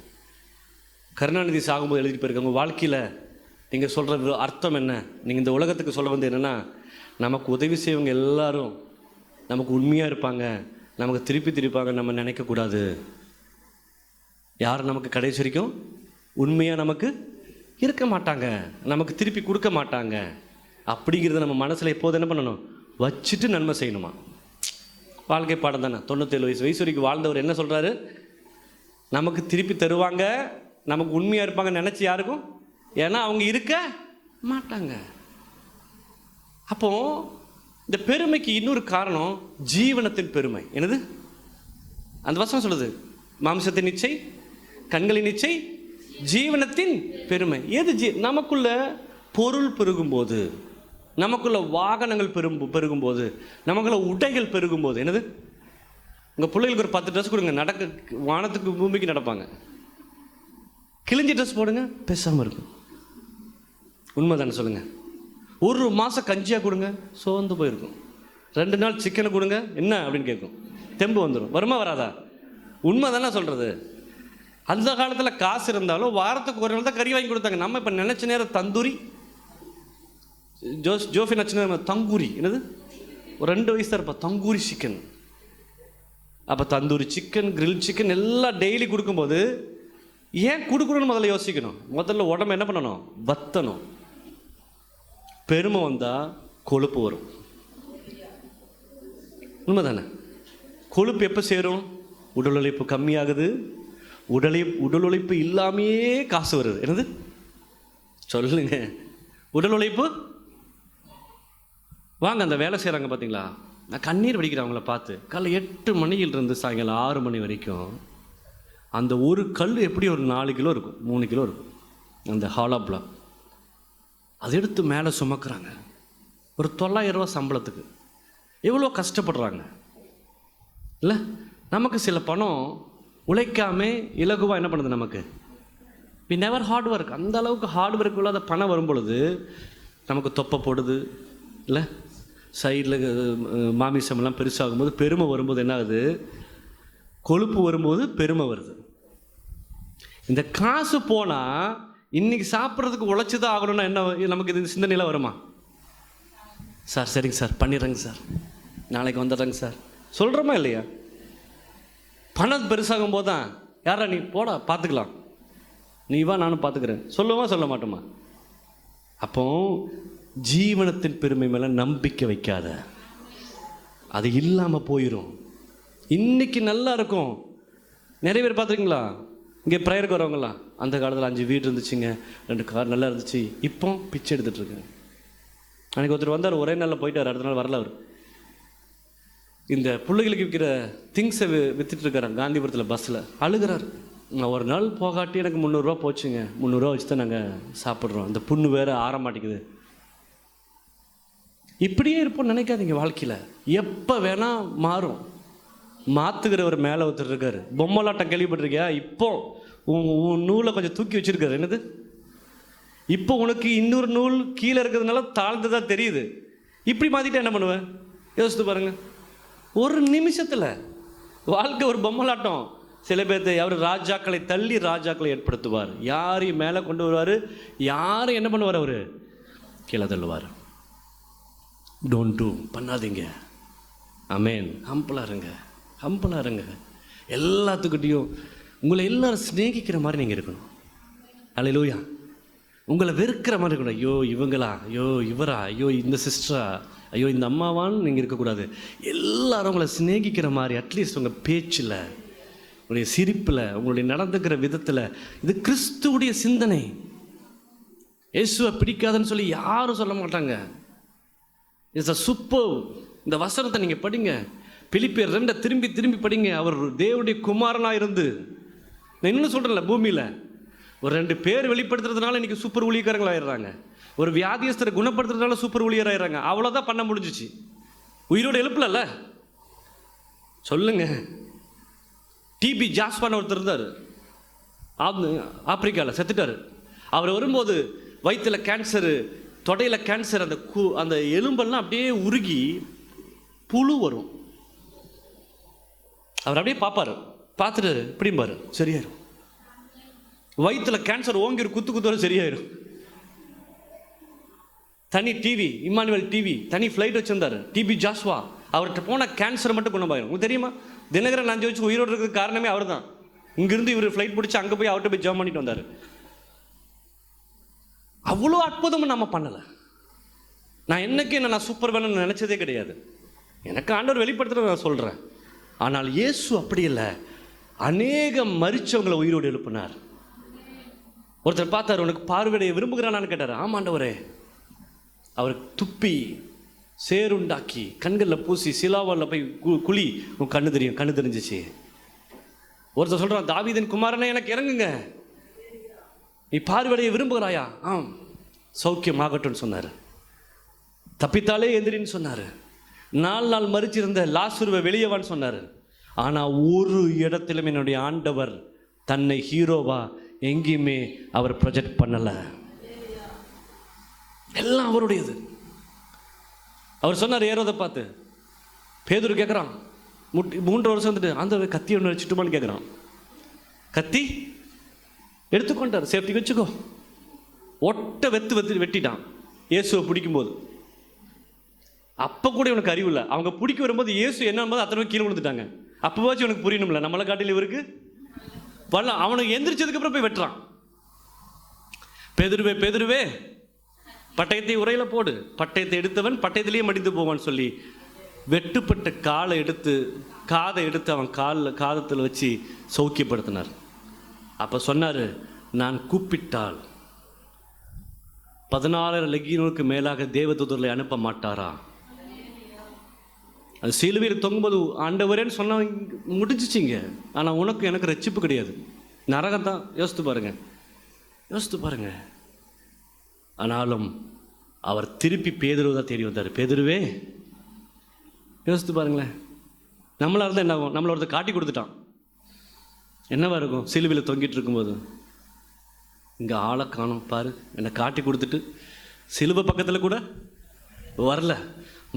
கருணாநிதி சாகும்போது எழுதிட்டு போயிருக்காங்க, உங்கள் வாழ்க்கையில் நீங்கள் சொல்கிற அர்த்தம் என்ன? நீங்கள் இந்த உலகத்துக்கு சொல்ல வந்து என்னென்னா, நமக்கு உதவி செய்வங்க எல்லாரும் நமக்கு உண்மையாக இருப்பாங்க, நமக்கு திருப்பாங்க நம்ம நினைக்கக்கூடாது. யார் நமக்கு கடைசி வரைக்கும் உண்மையாக நமக்கு இருக்க மாட்டாங்க, நமக்கு திருப்பி கொடுக்க மாட்டாங்க. அப்படிங்கிறத நம்ம மனசில் எப்போது என்ன பண்ணணும்? வச்சுட்டு நன்மை செய்யணுமா. வாழ்க்கை பாடம் தானே. 97 வயசு வரைக்கும் வாழ்ந்தவர் என்ன சொல்கிறாரு? நமக்கு திருப்பி தருவாங்க, நமக்கு உண்மையாக இருப்பாங்கன்னு நினச்சி யாருக்கும், ஏன்னா அவங்க இருக்க மாட்டாங்க. அப்போது இந்த பெருமைக்கு இன்னொரு காரணம் ஜீவனத்தின் பெருமை. என்னது அந்த வசனம் சொல்லுது? மாம்சத்தின் இச்சை, கண்களின் இச்சை, ஜீவனத்தின் பெருமை. எது நமக்குள்ள பொருள் பெருகும்போது, நமக்குள்ள வாகனங்கள் பெருகும்போது, நமக்குள்ள உடைகள் பெருகும்போது. என்னது? உங்கள் பிள்ளைகளுக்கு ஒரு 10 ட்ரெஸ் கொடுங்க, வானத்துக்கு பூமிக்கு நடப்பாங்க. கிழிஞ்சி ட்ரெஸ் போடுங்க, பேசாமல் இருக்கும். உண்மை தானே சொல்லுங்கள்? ஒரு மாதம் கஞ்சியாக கொடுங்க, சோர்ந்து போயிருக்கும். 2 நாள் சிக்கனை கொடுங்க, என்ன அப்படின்னு கேட்கும், தெம்பு வந்துடும். வருமா வராதா? உண்மை தானே சொல்கிறது? அந்த காலத்தில் காசு இருந்தாலும் வாரத்துக்கு ஒரு நாள் தான் கறி வாங்கி கொடுத்தாங்க. நம்ம இப்போ நினச்ச நேரம் தந்தூரி, ஜோஃபி நச்சு தங்கூரி, என்னது ஒரு 2 வயசு தான் இருப்பா, தங்கூரி சிக்கன். அப்போ தந்தூரி சிக்கன், கிரில் சிக்கன் எல்லாம் டெய்லி கொடுக்கும்போது ஏன் கொடுக்கணும்னு முதல்ல யோசிக்கணும். முதல்ல உடம்பு என்ன பண்ணணும்? வத்தணும். பெருமை வந்தால் கொழுப்பு வரும். உண்மை தானே? கொழுப்பு எப்போ சேரும்? உடல் உழைப்பு கம்மியாகுது. உடல் உழைப்பு இல்லாமையே காசு வருது. என்னது சொல்லுங்க? உடல் உழைப்பு. வாங்க, அந்த வேலை செய்கிறாங்க பார்த்தீங்களா, நான் கண்ணீர் வடிக்கிறேன் அவங்கள பார்த்து. காலைல 8 மணியிலிருந்து சாயங்காலம் 6 மணி வரைக்கும் அந்த ஒரு கல் எப்படி ஒரு 4 கிலோ இருக்கும், 3 கிலோ இருக்கும். அந்த ஹாலோ பிளாக் அதை எடுத்து மேலே சுமக்கிறாங்க. ஒரு 900 ரூபா சம்பளத்துக்கு எவ்வளோ கஷ்டப்படுறாங்க இல்லை? நமக்கு சில பணம் உழைக்காமே இலகுவாக என்ன பண்ணுது நமக்கு? We never hard work. அந்த அளவுக்கு ஹார்ட் ஒர்க் இல்லாத பணம் வரும் பொழுது நமக்கு தொப்பை போடுது இல்லை? சைடில் மாமிசமெல்லாம் பெருசாகும்போது பெருமை வரும்போது என்ன ஆகுது? கொழுப்பு வரும்போது பெருமை வருது. இந்த காசு போனால் இன்றைக்கி சாப்பிட்றதுக்கு உழைச்சி தான் ஆகணும்னா என்ன நமக்கு இது சிந்தனையில் வருமா? சார் சரிங்க சார் பண்ணிடுறேங்க சார், நாளைக்கு வந்துடுறேங்க சார் சொல்கிறோமா இல்லையா? பணம் பெருசாகும் போது தான் யாரா நீ போடா பார்த்துக்கலாம், நீ வா நானும் பார்த்துக்கிறேன் சொல்லுவா சொல்ல மாட்டோமா? அப்போ ஜீவனத்தின் பெருமை மேலே நம்பிக்கை வைக்காத, அது இல்லாமல் போயிடும். இன்றைக்கி நல்லா இருக்கும். நிறைய பேர் பார்த்துருக்கீங்களா இங்கே ப்ரேயருக்கு வரவங்களாம்? அந்த காலத்தில் 5 வீடு இருந்துச்சுங்க, 2 கார் நல்லா இருந்துச்சு, இப்போ பிச்சை எடுத்துகிட்ருக்கேன். அன்றைக்கி ஒருத்தர் வந்தார், ஒரே நாளில் போயிட்டார், அடுத்த நாள் வரல. அவர் இந்த பிள்ளைகளுக்கு விற்கிற திங்ஸை விற்றுட்ருக்காரு காந்திபுரத்தில் பஸ்ஸில். அழுகிறார். நான் ஒரு நாள் போகாட்டி எனக்கு 300 ரூபா போச்சுங்க, 300 ரூபா வச்சு தான் நாங்கள் சாப்பிட்றோம், இந்த புண்ணு வேறு ஆற மாட்டேங்குது. இப்படியே இருப்போம்னு நினைக்காதீங்க. வாழ்க்கையில் எப்போ வேணால் மாறும். மாற்றுகிறவர் மேலே ஒருத்தர் இருக்கார். பொம்மலாட்டம் கேள்விப்பட்டிருக்கியா? இப்போ உன் நூலை கொஞ்சம் தூக்கி வச்சுருக்காரு. என்னது? இப்போ உனக்கு இன்னொரு நூல் கீழே இருக்கிறதுனால தாழ்ந்ததாக தெரியுது. இப்படி மாற்றிட்டு என்ன பண்ணுவேன்? யோசித்து பாருங்கள். ஒரு நிமிஷத்தில் வாழ்க்கை ஒரு பொம்மலாட்டம். சில பேர்த்து அவர் ராஜாக்களை தள்ளி ராஜாக்களை ஏற்படுத்துவார். யாரையும் மேலே கொண்டு வருவார், யாரும் என்ன பண்ணுவார்? அவர் கீழே தள்ளுவார். டோன்ட் டூ, பண்ணாதீங்க. ஆமேன். ஹம்பிளாக இருங்க, ஹம்பிளாக இருங்க. எல்லாத்துக்கிட்டையும் உங்களை எல்லாரும் சிநேகிக்கிற மாதிரி நீங்கள் இருக்கணும். அல்லேலூயா. உங்களை வெறுக்கிற மாதிரி இருக்கணும். ஐயோ இவங்களா, ஐயோ இவரா, ஐயோ இந்த சிஸ்டரா, ஐயோ இந்த அம்மாவான்னு நீங்கள் இருக்கக்கூடாது. எல்லாரும் உங்களை சிநேகிக்கிற மாதிரி, அட்லீஸ்ட் உங்கள் பேச்சில், உங்களுடைய சிரிப்பில், உங்களுடைய நடந்துக்கிற விதத்தில். இது கிறிஸ்துவுடைய சிந்தனை. இயேசுவை பிடிக்காதுன்னு சொல்லி யாரும் சொல்ல மாட்டாங்க. It's a super. இந்த வசனத்தை நீங்கள் படிங்க, பிலிப்பியர் 2 திரும்பி திரும்பி படிங்க. அவர் தேவனுடைய குமாரனாக இருந்து, நான் இன்னும் சொல்கிறேன்ல, பூமியில் ஒரு 2 பேர் வெளிப்படுத்துறதுனால இன்றைக்கி சூப்பர் ஊழியக்காரங்களாகிடுறாங்க. ஒரு வியாதியஸ்தரை குணப்படுத்துறதுனால சூப்பர் ஊழியராகிடுறாங்க. அவ்வளோதான் பண்ண முடிஞ்சிச்சு. உயிரோடு எழுப்பலல்ல. சொல்லுங்க. டிபி ஜாஸ்பான் ஒருத்தர் இருந்தார், ஆப்பிரிக்காவில் செத்துட்டார். அவர் வரும்போது வயிற்றில் கேன்சரு, தொடையில் கேன்சர், அந்த எலும்பெல்லாம் அப்படியே உருகி புழு வரும். அவர் அப்படியே பார்ப்பார், பார்த்துட்டு இப்படிம்பார், சரியாயிரும். வயிற்றில் கேன்சர் ஓங்கி ஒரு குத்து குத்து சரியாயிரும். தனி டிவி, இம்மானுவேல் டிவி, தனி ஃப்ளைட் வச்சுருந்தார். டிபி ஜாஸ்வா. அவர்கிட்ட போனால் கேன்சர் மட்டும் குணமாயிரும். உங்களுக்கு தெரியுமா? தினகரன் 5 வச்சு உயிரோடு இருக்கிறதுக்கு காரணமே அவர் தான். இங்கேருந்து இவர் ஃப்ளைட் பிடிச்சி அங்கே போய் அவர்கிட்ட போய் ஜாம் பண்ணிட்டு வந்தார். அவ்வளோ அற்புதமும் நம்ம பண்ணலை. நான் என்னைக்கு நான் சூப்பர் வேணும்னு நினச்சதே கிடையாது. எனக்கு ஆண்டவர் வெளிப்படுத்துகிறத நான் சொல்கிறேன். ஆனால் இயேசு அப்படி இல்லை. அநேகம் மரிச்சவங்களை உயிரோடு எழுப்பினார். ஒருத்தர் பார்த்தார், உனக்கு பார்வையை விரும்புகிறானான்னு கேட்டார். ஆமாண்டவரே. அவர் துப்பி சேருண்டாக்கி கண்களில் பூசி சிலாவால் போய் குழி, உன் கண்ணு தெரியும், கண்ணு தெரிஞ்சிச்சு. ஒருத்தர் சொல்கிறான், தாவீதின் குமாரனே எனக்கு இறங்குங்க, நீ பார்வையை விரும்புகிறாயா? ஆம், சௌக்கியமாகட்டும்னு சொன்னார். தப்பித்தாலே எந்திரின்னு சொன்னார். 4 நாள் மறிச்சிருந்த லாசருவை வெளியேவான்னு சொன்னார். ஆனால் ஒரு இடத்திலும் என்னுடைய ஆண்டவர் தன்னை ஹீரோவா எங்கேயுமே அவர் ப்ரொஜெக்ட் பண்ணலை. எல்லாம் அவருடையது. அவர் சொன்னார் ஏரோதை பார்த்து, பேதுரு கேட்குறான், 3 வருஷம் வந்துட்டு அந்த கத்தி ஒன்று வச்சுட்டுமான்னு கேட்குறான். கத்தி எடுத்துக்கொண்டார், சேஃப்டி வச்சுக்கோ. ஒட்ட வெட்டிட்டான் இயேசுவை பிடிக்கும்போது. அப்போ கூட இவனுக்கு அறிவு இல்லை. அவங்க பிடிக்க வரும்போது இயேசு என்னம்போது அத்தனை கீழே விழுந்துட்டாங்க. அப்போவாச்சும் இவனுக்கு புரியணும்ல, நம்மளை காட்டில் இவருக்கு வரல. அவனுக்கு எந்திரிச்சதுக்கப்புறம் போய் வெட்டுறான். பேதுருவே பேதுருவே, பட்டயத்தை உரையில் போடு, பட்டயத்தை எடுத்தவன் பட்டயத்திலேயே மடிந்து போவான்னு சொல்லி வெட்டுப்பட்ட காதை எடுத்து அவன் காதத்தில் வச்சு சௌக்கியப்படுத்தினார். அப்போ சொன்னார், நான் கூப்பிட்டால் 14,000 லெகியோனுக்கு மேலாக தேவதூதர்களை அனுப்ப மாட்டாரா? அது சிலுவையில் தொங்கும்போது ஆண்டவரேன்னு சொன்ன முடிஞ்சிச்சிங்க. ஆனால் உனக்கு எனக்கு ரட்சிப்பு கிடையாது, நரகம் தான். யோசித்து பாருங்க. ஆனாலும் அவர் திருப்பி பேதுருவை தான் தேடி வந்தார். பேதுருவே, யோசித்து பாருங்களேன். நம்மளாக இருந்தால் என்ன ஆகும்? நம்மளை ஒருத்தர் காட்டி கொடுத்துட்டான், என்னவா இருக்கும்? சிலுவையில் தொங்கிட்டு இருக்கும்போது, இங்கே ஆளை காணும் பாரு, என்னை காட்டி கொடுத்துட்டு சிலுவை பக்கத்தில் கூட வரல.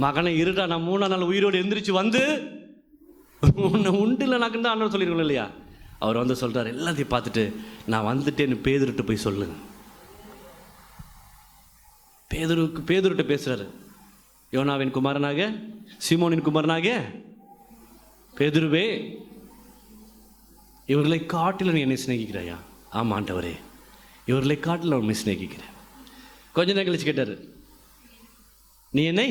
மகனை இருடா, நான் 3ஆம் நாள் உயிரோடு எந்திரிச்சு வந்து உன்னை உண்டு இல்லை நாக்குன்னு தான் ஆண்டவர் சொல்லியிருக்கணும் இல்லையா? அவர் வந்து சொல்கிறார், எல்லாத்தையும் பார்த்துட்டு நான் வந்துட்டேன்னு பேதுருட்டு போய் சொல்லு. பேதுருட்ட பேசுகிறாரு. யோனாவின் குமாரனாக, சீமோனின் குமாரனாக, பேதுருவே, இவர்களை காட்டில் நீ என்னை சிநேகிக்கிறாயா? ஆமாம் ஆண்டவரே, இவர்களை காட்டில் உண்மை சிநேகிக்கிறேன். கொஞ்ச நேரம் கழிச்சு கேட்டார், நீ என்னை?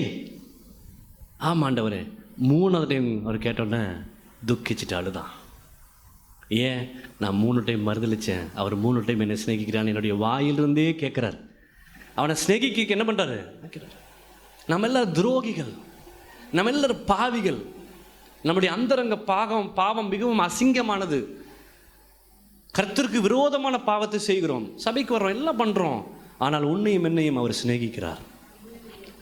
ஆமாம் ஆண்டவரே. 3வது டைம் அவர் கேட்டோன்னே துக்கிச்சிட்டு அழுதான். ஏன்? நான் 3 டைம் மறுதளித்தேன், அவர் 3 டைம் என்னை சிநேகிக்கிறான்னு என்னுடைய வாயிலிருந்தே கேட்குறார். அவனை சிநேகிக்க என்ன பண்ணுறாரு? நம்ம எல்லாரும் துரோகிகள், நம்ம எல்லாரும் பாவிகள். நம்முடைய அந்தரங்க பாவம் மிகவும் அசிங்கமானது. கர்த்தருக்கு விரோதமான பாவத்தை செய்கிறோம், சபைக்கு வர்றோம், எல்லாம் பண்ணுறோம். ஆனால் உன்னையும் என்னையும் அவர் சிநேகிக்கிறார்.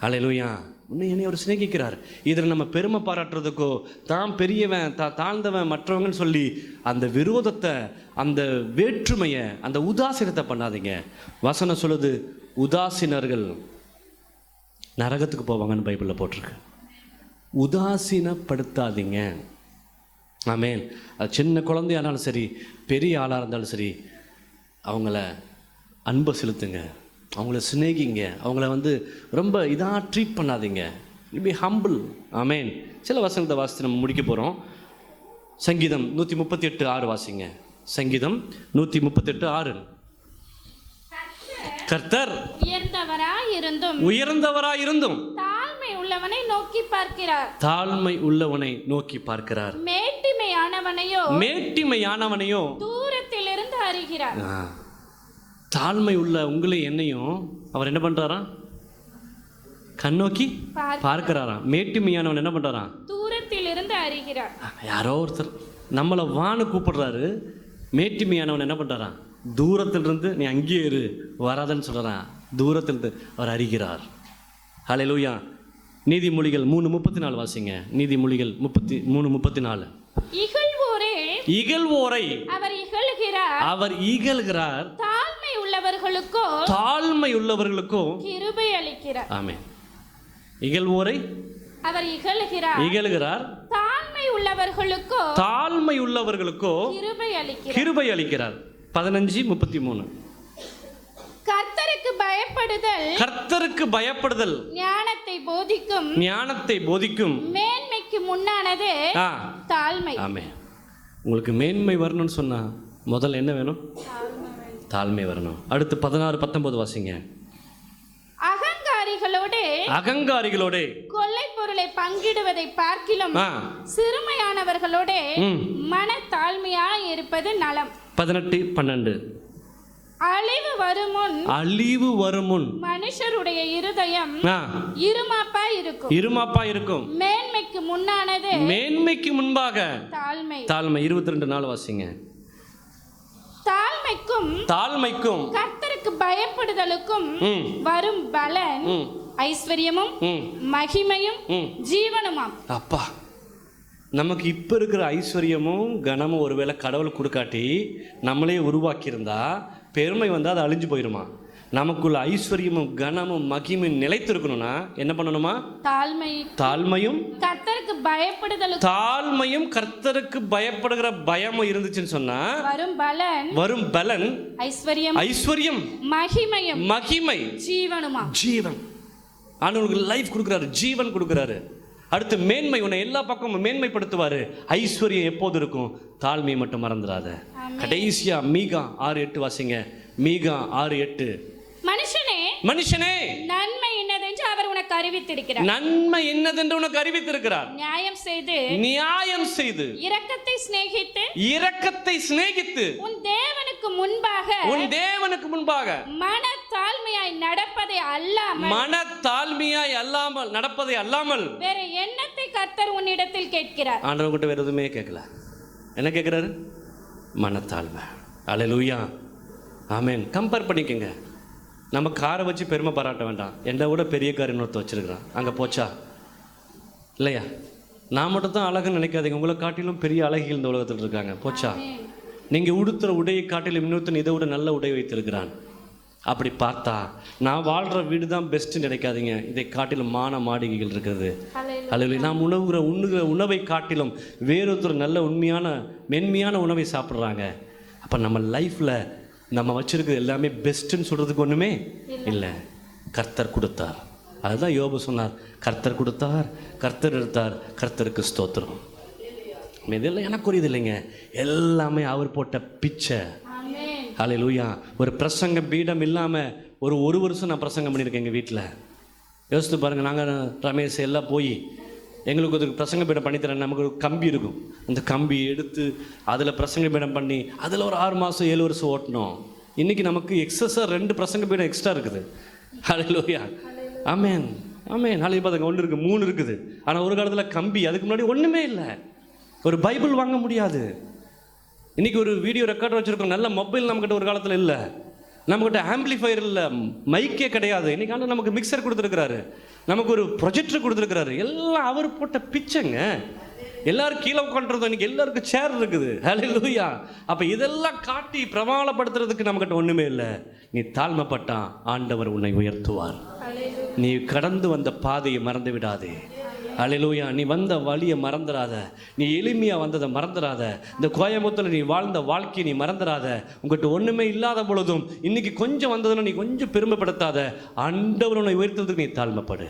அல்லேலூயா. உன்னையும் அவர் சிநேகிக்கிறார். இதில் நம்ம பெருமை பாராட்டுறதுக்கோ, தான் பெரியவன் தாழ்ந்தவன் மற்றவங்கன்னு சொல்லி அந்த விரோதத்தை, அந்த வேற்றுமையை, அந்த உதாசீனத்தை பண்ணாதீங்க. வசனம் சொல்லுது, உதாசீனர்கள் நரகத்துக்கு போவாங்கன்னு பைபிளில் போட்டிருக்கு. உதாசீனப்படுத்தாதீங்க. ஆமென். அது சின்ன குழந்தையானாலும் சரி, பெரிய ஆளாக இருந்தாலும் சரி, அவங்கள அன்பை செலுத்துங்க, அவங்கள சிநேகிங்க, அவங்கள ரொம்ப இதாக ட்ரீட் பண்ணாதீங்க. Be humble. ஆமென். சில வசனத்தை வாசித்து நம்ம முடிக்க போகிறோம். சங்கீதம் 138:6 வாசிங்க. சங்கீதம் 138:6. கர்த்தர் உயர்ந்தவராயிருந்தும் தாழ்மை உள்ளவனை நோக்கி பார்க்கிறார். மேட்டிமையானவனையோ தூரத்திலிருந்து அறிகிறார். தாழ்மை உள்ள உங்களை என்னையும் அவர் என்ன பண்றாராம்? கண்ணோக்கி பார்க்கிறாராம். மேட்டிமையானவன் என்ன பண்றாராம்? தூரத்திலிருந்து அறிகிறார். யாரோ ஒருத்தர் நம்மளை வான்னு கூப்பிடுறாரு. மேட்டிமையானவன் என்ன பண்றாராம்? தூரத்திலிருந்து நீ அங்கேயே இரு, வராதன்னு சொல்கிறான். தூரத்திலிருந்து அவர் அறிகிறார். ஹல்லேலூயா. நீதிமொழிகள் 3:34 வாசிங்க. நீதிமொழிகள் 33:34. இகழ்வோரை அவர் இகழ்கிறார், தாழ்மை உள்ளவர்களுக்கோ கிருபை அளிக்கிறார். ஆமென். இகழ்வோரை அவர் இகழ்கிறார், தாழ்மை உள்ளவர்களுக்கோ கிருபை அளிக்கிறார். 15:33. கர்த்தருக்கு பயப்படுதல் ஞானத்தை போதிக்கும், மேன்மைக்கு முன்னானது தாழ்மை. ஆமென். உங்களுக்கு மேன்மை வரணும்னு சொன்னா முதல்ல என்ன வேணும்? தாழ்மை வரணும். அடுத்து 16-19 வாசிங்க. அகங்காரிகளோட கொள்ளை பொருளை பங்கிடுவதை பார்க்கிலும் சிறுமையானவர்களோட மன தாழ்மையாய் இருப்பது நலம். 18-12. அழிவு வருமுன் மனுஷருடைய இருதயம் இருமாப்பா இருக்கும். மேன்மைக்கு முன்பாக தாழ்மை. 22-4 வாசிங்க. தாழ்மைக்கும் கர்த்தருக்கு பயப்படுதலுக்கும் வரும் பலன் ஐஸ்வர்யமும் மகிமையும் ஜீவனுமாம். அப்பா, நமக்கு இப்போ இருக்கிற ஐஸ்வர்யமும் கனமும் ஒருவேளை கடவுள் கொடுக்காட்டி நம்மளே உருவாக்கியிருந்தா பெருமை வந்தால் அது அழிஞ்சு போயிடுமா. நமக்குள்ள ஐஸ்வர்யமும் கனமும் மகிமையும் நிலைத்திருக்கணும்னா என்ன பண்ணணுமா? தாழ்மையும் கர்த்தருக்கு பயப்படுகிற பயமும் இருந்துச்சுன்னு சொன்னா வரும் பலன் ஐஸ்வர்யம் மகிமை ஜீவன். ஆண்டவருக்கு லைஃப் கொடுக்குறாரு, ஜீவன் கொடுக்குறாரு. அடுத்து மேன்மை, உன்னை எல்லா பக்கமும் மேன்மைப்படுத்துவாரு. ஐஸ்வர்யம் எப்போது இருக்கும்? தாழ்மையை மட்டும் மறந்துடாத. கடைசியா மீகா 6:8 வாசிங்க. மீகா 6:8. மனுஷனே நன்மை என்னதென்று அவர் உனக்கு அறிவித்திருக்கிறார். நன்மை என்னதென்று உனக்கு அறிவித்திருக்கிறார். நியாயம் செய்து இரக்கத்தை சிநேகித்து உன் தேவனுக்கு முன்பாக மனத்தாழ்மையாய் நடப்பதை அல்லாமல் வேற எண்ணத்தை கர்த்தர் உன்னிடத்தில் கேட்கிறார். ஆண்டவர் கிட்ட வேற எதுவுமே கேட்கல. என்ன கேட்கிறாரு? மனத்தாழ்மை. அல்லேலூயா, ஆமென். கம்பேர் பண்ணிக்கங்க. நம்ம காரை வச்சு பெருமை பாராட்ட வேண்டாம். என்னை விட பெரிய கார் இன்னொருத்த வச்சிருக்கிறான், அங்கே போச்சா இல்லையா? நான் மட்டும் தான் அழகுன்னு நினைக்காதீங்க. உங்களை காட்டிலும் பெரிய அழகிகள் இந்த உலகத்தில் இருக்காங்க, போச்சா? நீங்கள் உடுத்துகிற உடையை காட்டிலும் இன்னொருத்தன் இதை விட நல்ல உடை வைத்திருக்கிறான். அப்படி பார்த்தா நான் வாழ்கிற வீடு தான் பெஸ்ட்டு நினைக்காதீங்க. இதை காட்டிலும் மான மாளிகைகள் இருக்கிறது. அல்லது நாம் உண்ணுகிற உணவை காட்டிலும் வேறொருத்தர் நல்ல மென்மையான உணவை சாப்பிட்றாங்க. அப்போ நம்ம லைஃப்பில் நம்ம வச்சிருக்கிறது எல்லாமே பெஸ்ட்டுன்னு சொல்கிறதுக்கு ஒன்றுமே இல்லை. கர்த்தர் கொடுத்தார். அதுதான் யோபு சொன்னார், கர்த்தர் கொடுத்தார், கர்த்தர் எடுத்தார், கர்த்தருக்கு ஸ்தோத்திரம். இதெல்லாம் எனக்கு புரியுது இல்லைங்க, எல்லாமே அவர் போட்ட பிச்சை. ஹல்லேலூயா. ஒரு பிரசங்க பீடம் இல்லாமல் ஒரு வருஷம் நான் பிரசங்கம் பண்ணியிருக்கேன் எங்கள் வீட்டில். யோசித்து பாருங்கள். நாங்கள் ரமேஷ் எல்லாம் போய் எங்களுக்கு ஒரு பிரசங்க பீடம் பண்ணித்தரேன். நமக்கு ஒரு கம்பி இருக்கும், அந்த கம்பியை எடுத்து அதில் பிரசங்க பீடம் பண்ணி அதில் ஒரு 6 மாதம் 7 வருஷம் ஓட்டணும். இன்றைக்கி நமக்கு எக்ஸஸாக 2 பிரசங்க பீடம் எக்ஸ்ட்ரா இருக்குது. ஹல்லேலூயா, ஆமென், ஆமென். நாளைக்கு பார்த்துங்க, 1 இருக்குது, 3 இருக்குது. ஆனால் ஒரு காலத்தில் கம்பி, அதுக்கு முன்னாடி ஒன்றுமே இல்லை. ஒரு பைபிள் வாங்க முடியாது. இன்றைக்கி ஒரு வீடியோ ரெக்கார்டர் வச்சுருக்கோம். நல்ல மொபைல் நம்மக்கிட்ட ஒரு காலத்தில் இல்லை. நம்மக்கிட்ட ஆம்பிளிஃபயர் இல்லை, மைக்கே கிடையாது. இன்றைக்கி ஆனால் நமக்கு மிக்சர் கொடுத்துருக்கிறாரு, நமக்கு ஒரு ப்ரொஜெக்டர் கொடுத்துருக்கிறாரு. எல்லாம் அவர் போட்ட பிச்சைங்க. எல்லாரும் கீழே உட்காந்துருந்தோம், இன்றைக்கி எல்லாருக்கும் சேர் இருக்குது. ஹல்லேலூயா. அப்போ இதெல்லாம் காட்டி பிரமாணப்படுத்துறதுக்கு நம்மக்கிட்ட ஒன்றுமே இல்லை. நீ தாழ்மைப்பட்டான், ஆண்டவர் உன்னை உயர்த்துவார். நீ கடந்து வந்த பாதையை மறந்து விடாதே. அல்லேலூயா. நீ வந்த வழியை மறந்துடாத. நீ எளிமையாக வந்ததை மறந்துடாத. இந்த கோயம்புத்தூரில் நீ வாழ்ந்த வாழ்க்கையை நீ மறந்துடாத. உங்கள்கிட்ட ஒன்றுமே இல்லாத பொழுதும் இன்னைக்கு கொஞ்சம் வந்ததுன்னு நீ கொஞ்சம் பெருமைப்படுத்தாத. ஆண்டவர் உன்னை உயர்த்துறதுக்கு நீ தாழ்மைப்படு.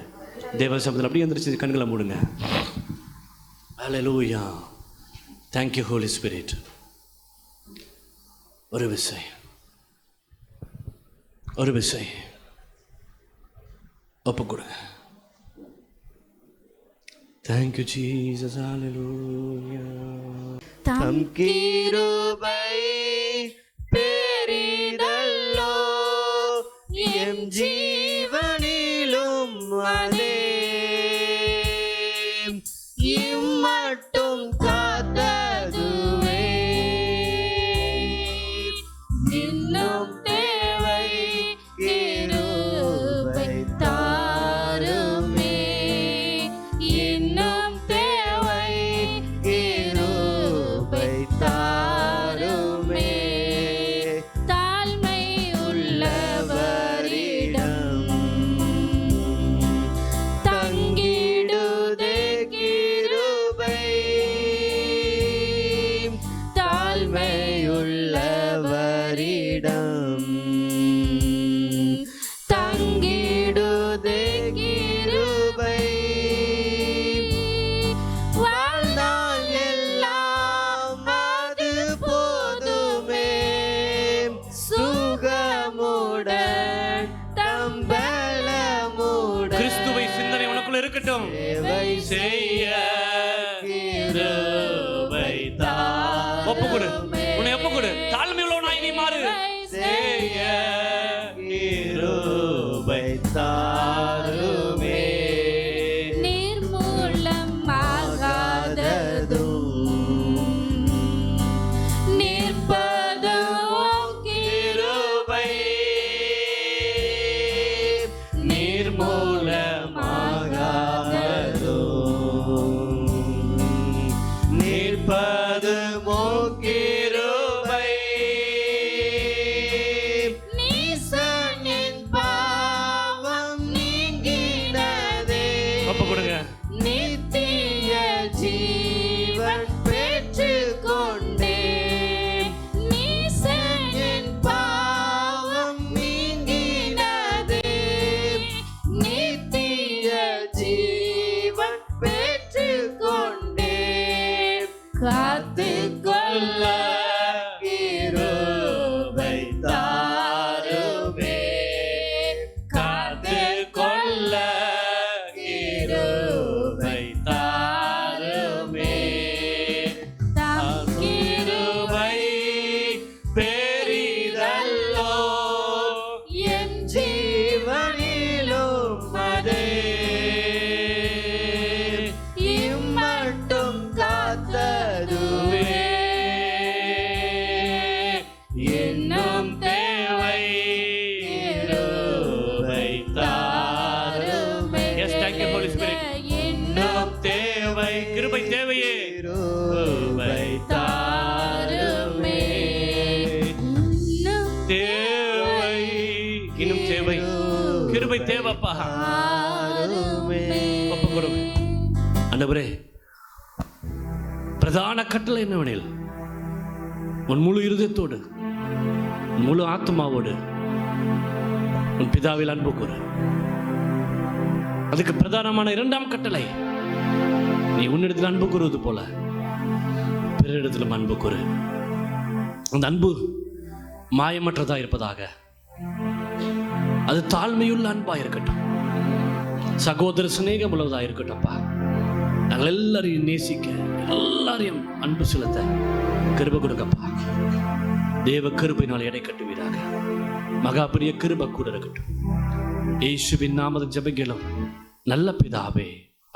தேவ சமூகத்தில் அப்படியே எந்திரிச்சு கண்களை மூடுங்க. அல்லேலூயா. Thank you holy spirit. ஒரு விசை ஒப்பு கொடுங்க. Thank you, Jesus. Hallelujah. தம் கிருபை பெரிதல்லோ எம் ஜீவனிலும் அதே இம்மட்டும் காத்ததுவே இன்னும் தேவை கிருபை தாருமே. இன்னும் தேவை கிருபை தாருமே. தாழ்மை உள்ளவரிடம் தங்கிடுதே கிருபை. தாழ்மை உள்ளவரிடம் தங்கிடுதே கிருபை. வாழ்நாள் எல்லாம் அது போதுமே. சுகமுடன் தம்பலமுடன் கிறிஸ்துவை சிந்தனை உனக்குள்ள இருக்கட்டும். சேவை செய்ய கிருபை தாருமே. ஒப்புக்கொடு, உன்னை ஒப்புக்கொடு. தாழ்மை உள்ளவனாய் நீ மாறு. செய்ய கிருபை தாருமே. நிர்மூலமாகாததும் நிற்பதும் கிருபை நிர்மூலமாகாததும் இன்னும் தேவை கிருபை தாருமே. Yes, thank you, Holy Spirit. இன்னும் தேவை கிருபை தேவையே கிருபை தாருமே. இன்னும் தேவை இன்னும் தேவை கிருபை தேவைப்பா. தாருமே. ஒப்பு கொடுங்க. ஆண்டவரே, பிரதான கட்டளை என்னவெனில் உன் முழு இருதயத்தோடு உன் முழு ஆத்மாவோடு உன் பிதாவில் அன்பு கூறு. அதுக்கு பிரதானமான இரண்டாம் கட்டளை, நீ உன்னிடத்தில் அன்பு கூறுவது போல பிறரிடத்திலும் அன்பு கூறு. அந்த அன்பு மாயமற்றதா இருப்பதாக. அது தாழ்மையுள்ள அன்பா இருக்கட்டும், சகோதர சிநேகம் உள்ளதா இருக்கட்டும்ப்பா. நாங்கள் எல்லாரையும் நேசிக்க, எல்லாரையும் அன்பு செலுத்த கிருபை கொடுக்கப்பா. தேவ கிருபையினால் எடை கட்டுவீராக. மகா பெரிய கிருபை கூட இருக்கட்டும். இயேசுவின் நாமத்தில் ஜெபிக்கிறோம் நல்ல பிதாவே,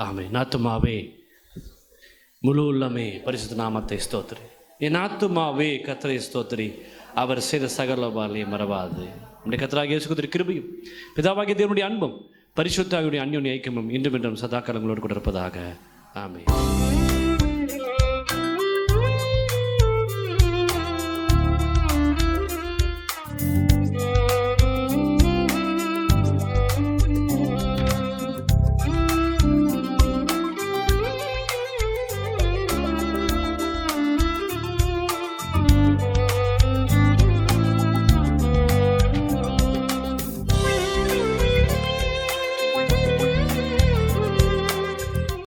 ஆமென். ஆத்துமாவே முழு உள்ளமே பரிசுத்த நாமத்தை ஸ்தோத்திரி. என் ஆத்துமாவே கர்த்தரை ஸ்தோத்திரி, அவர் செய்த சகல உபகாரங்களையும் மறவாது. நம்முடைய கர்த்தராகிய இயேசு கிறிஸ்துவின் கிருபையும் பிதாவாகிய தேவனுடைய அன்பும் பரிசுத்த ஆவியுடைய அந்யோன்ய ஐக்கியமும் இன்றும் என்றும் சதா காலங்களோடு கூட இருப்பதாக. ஆமென்.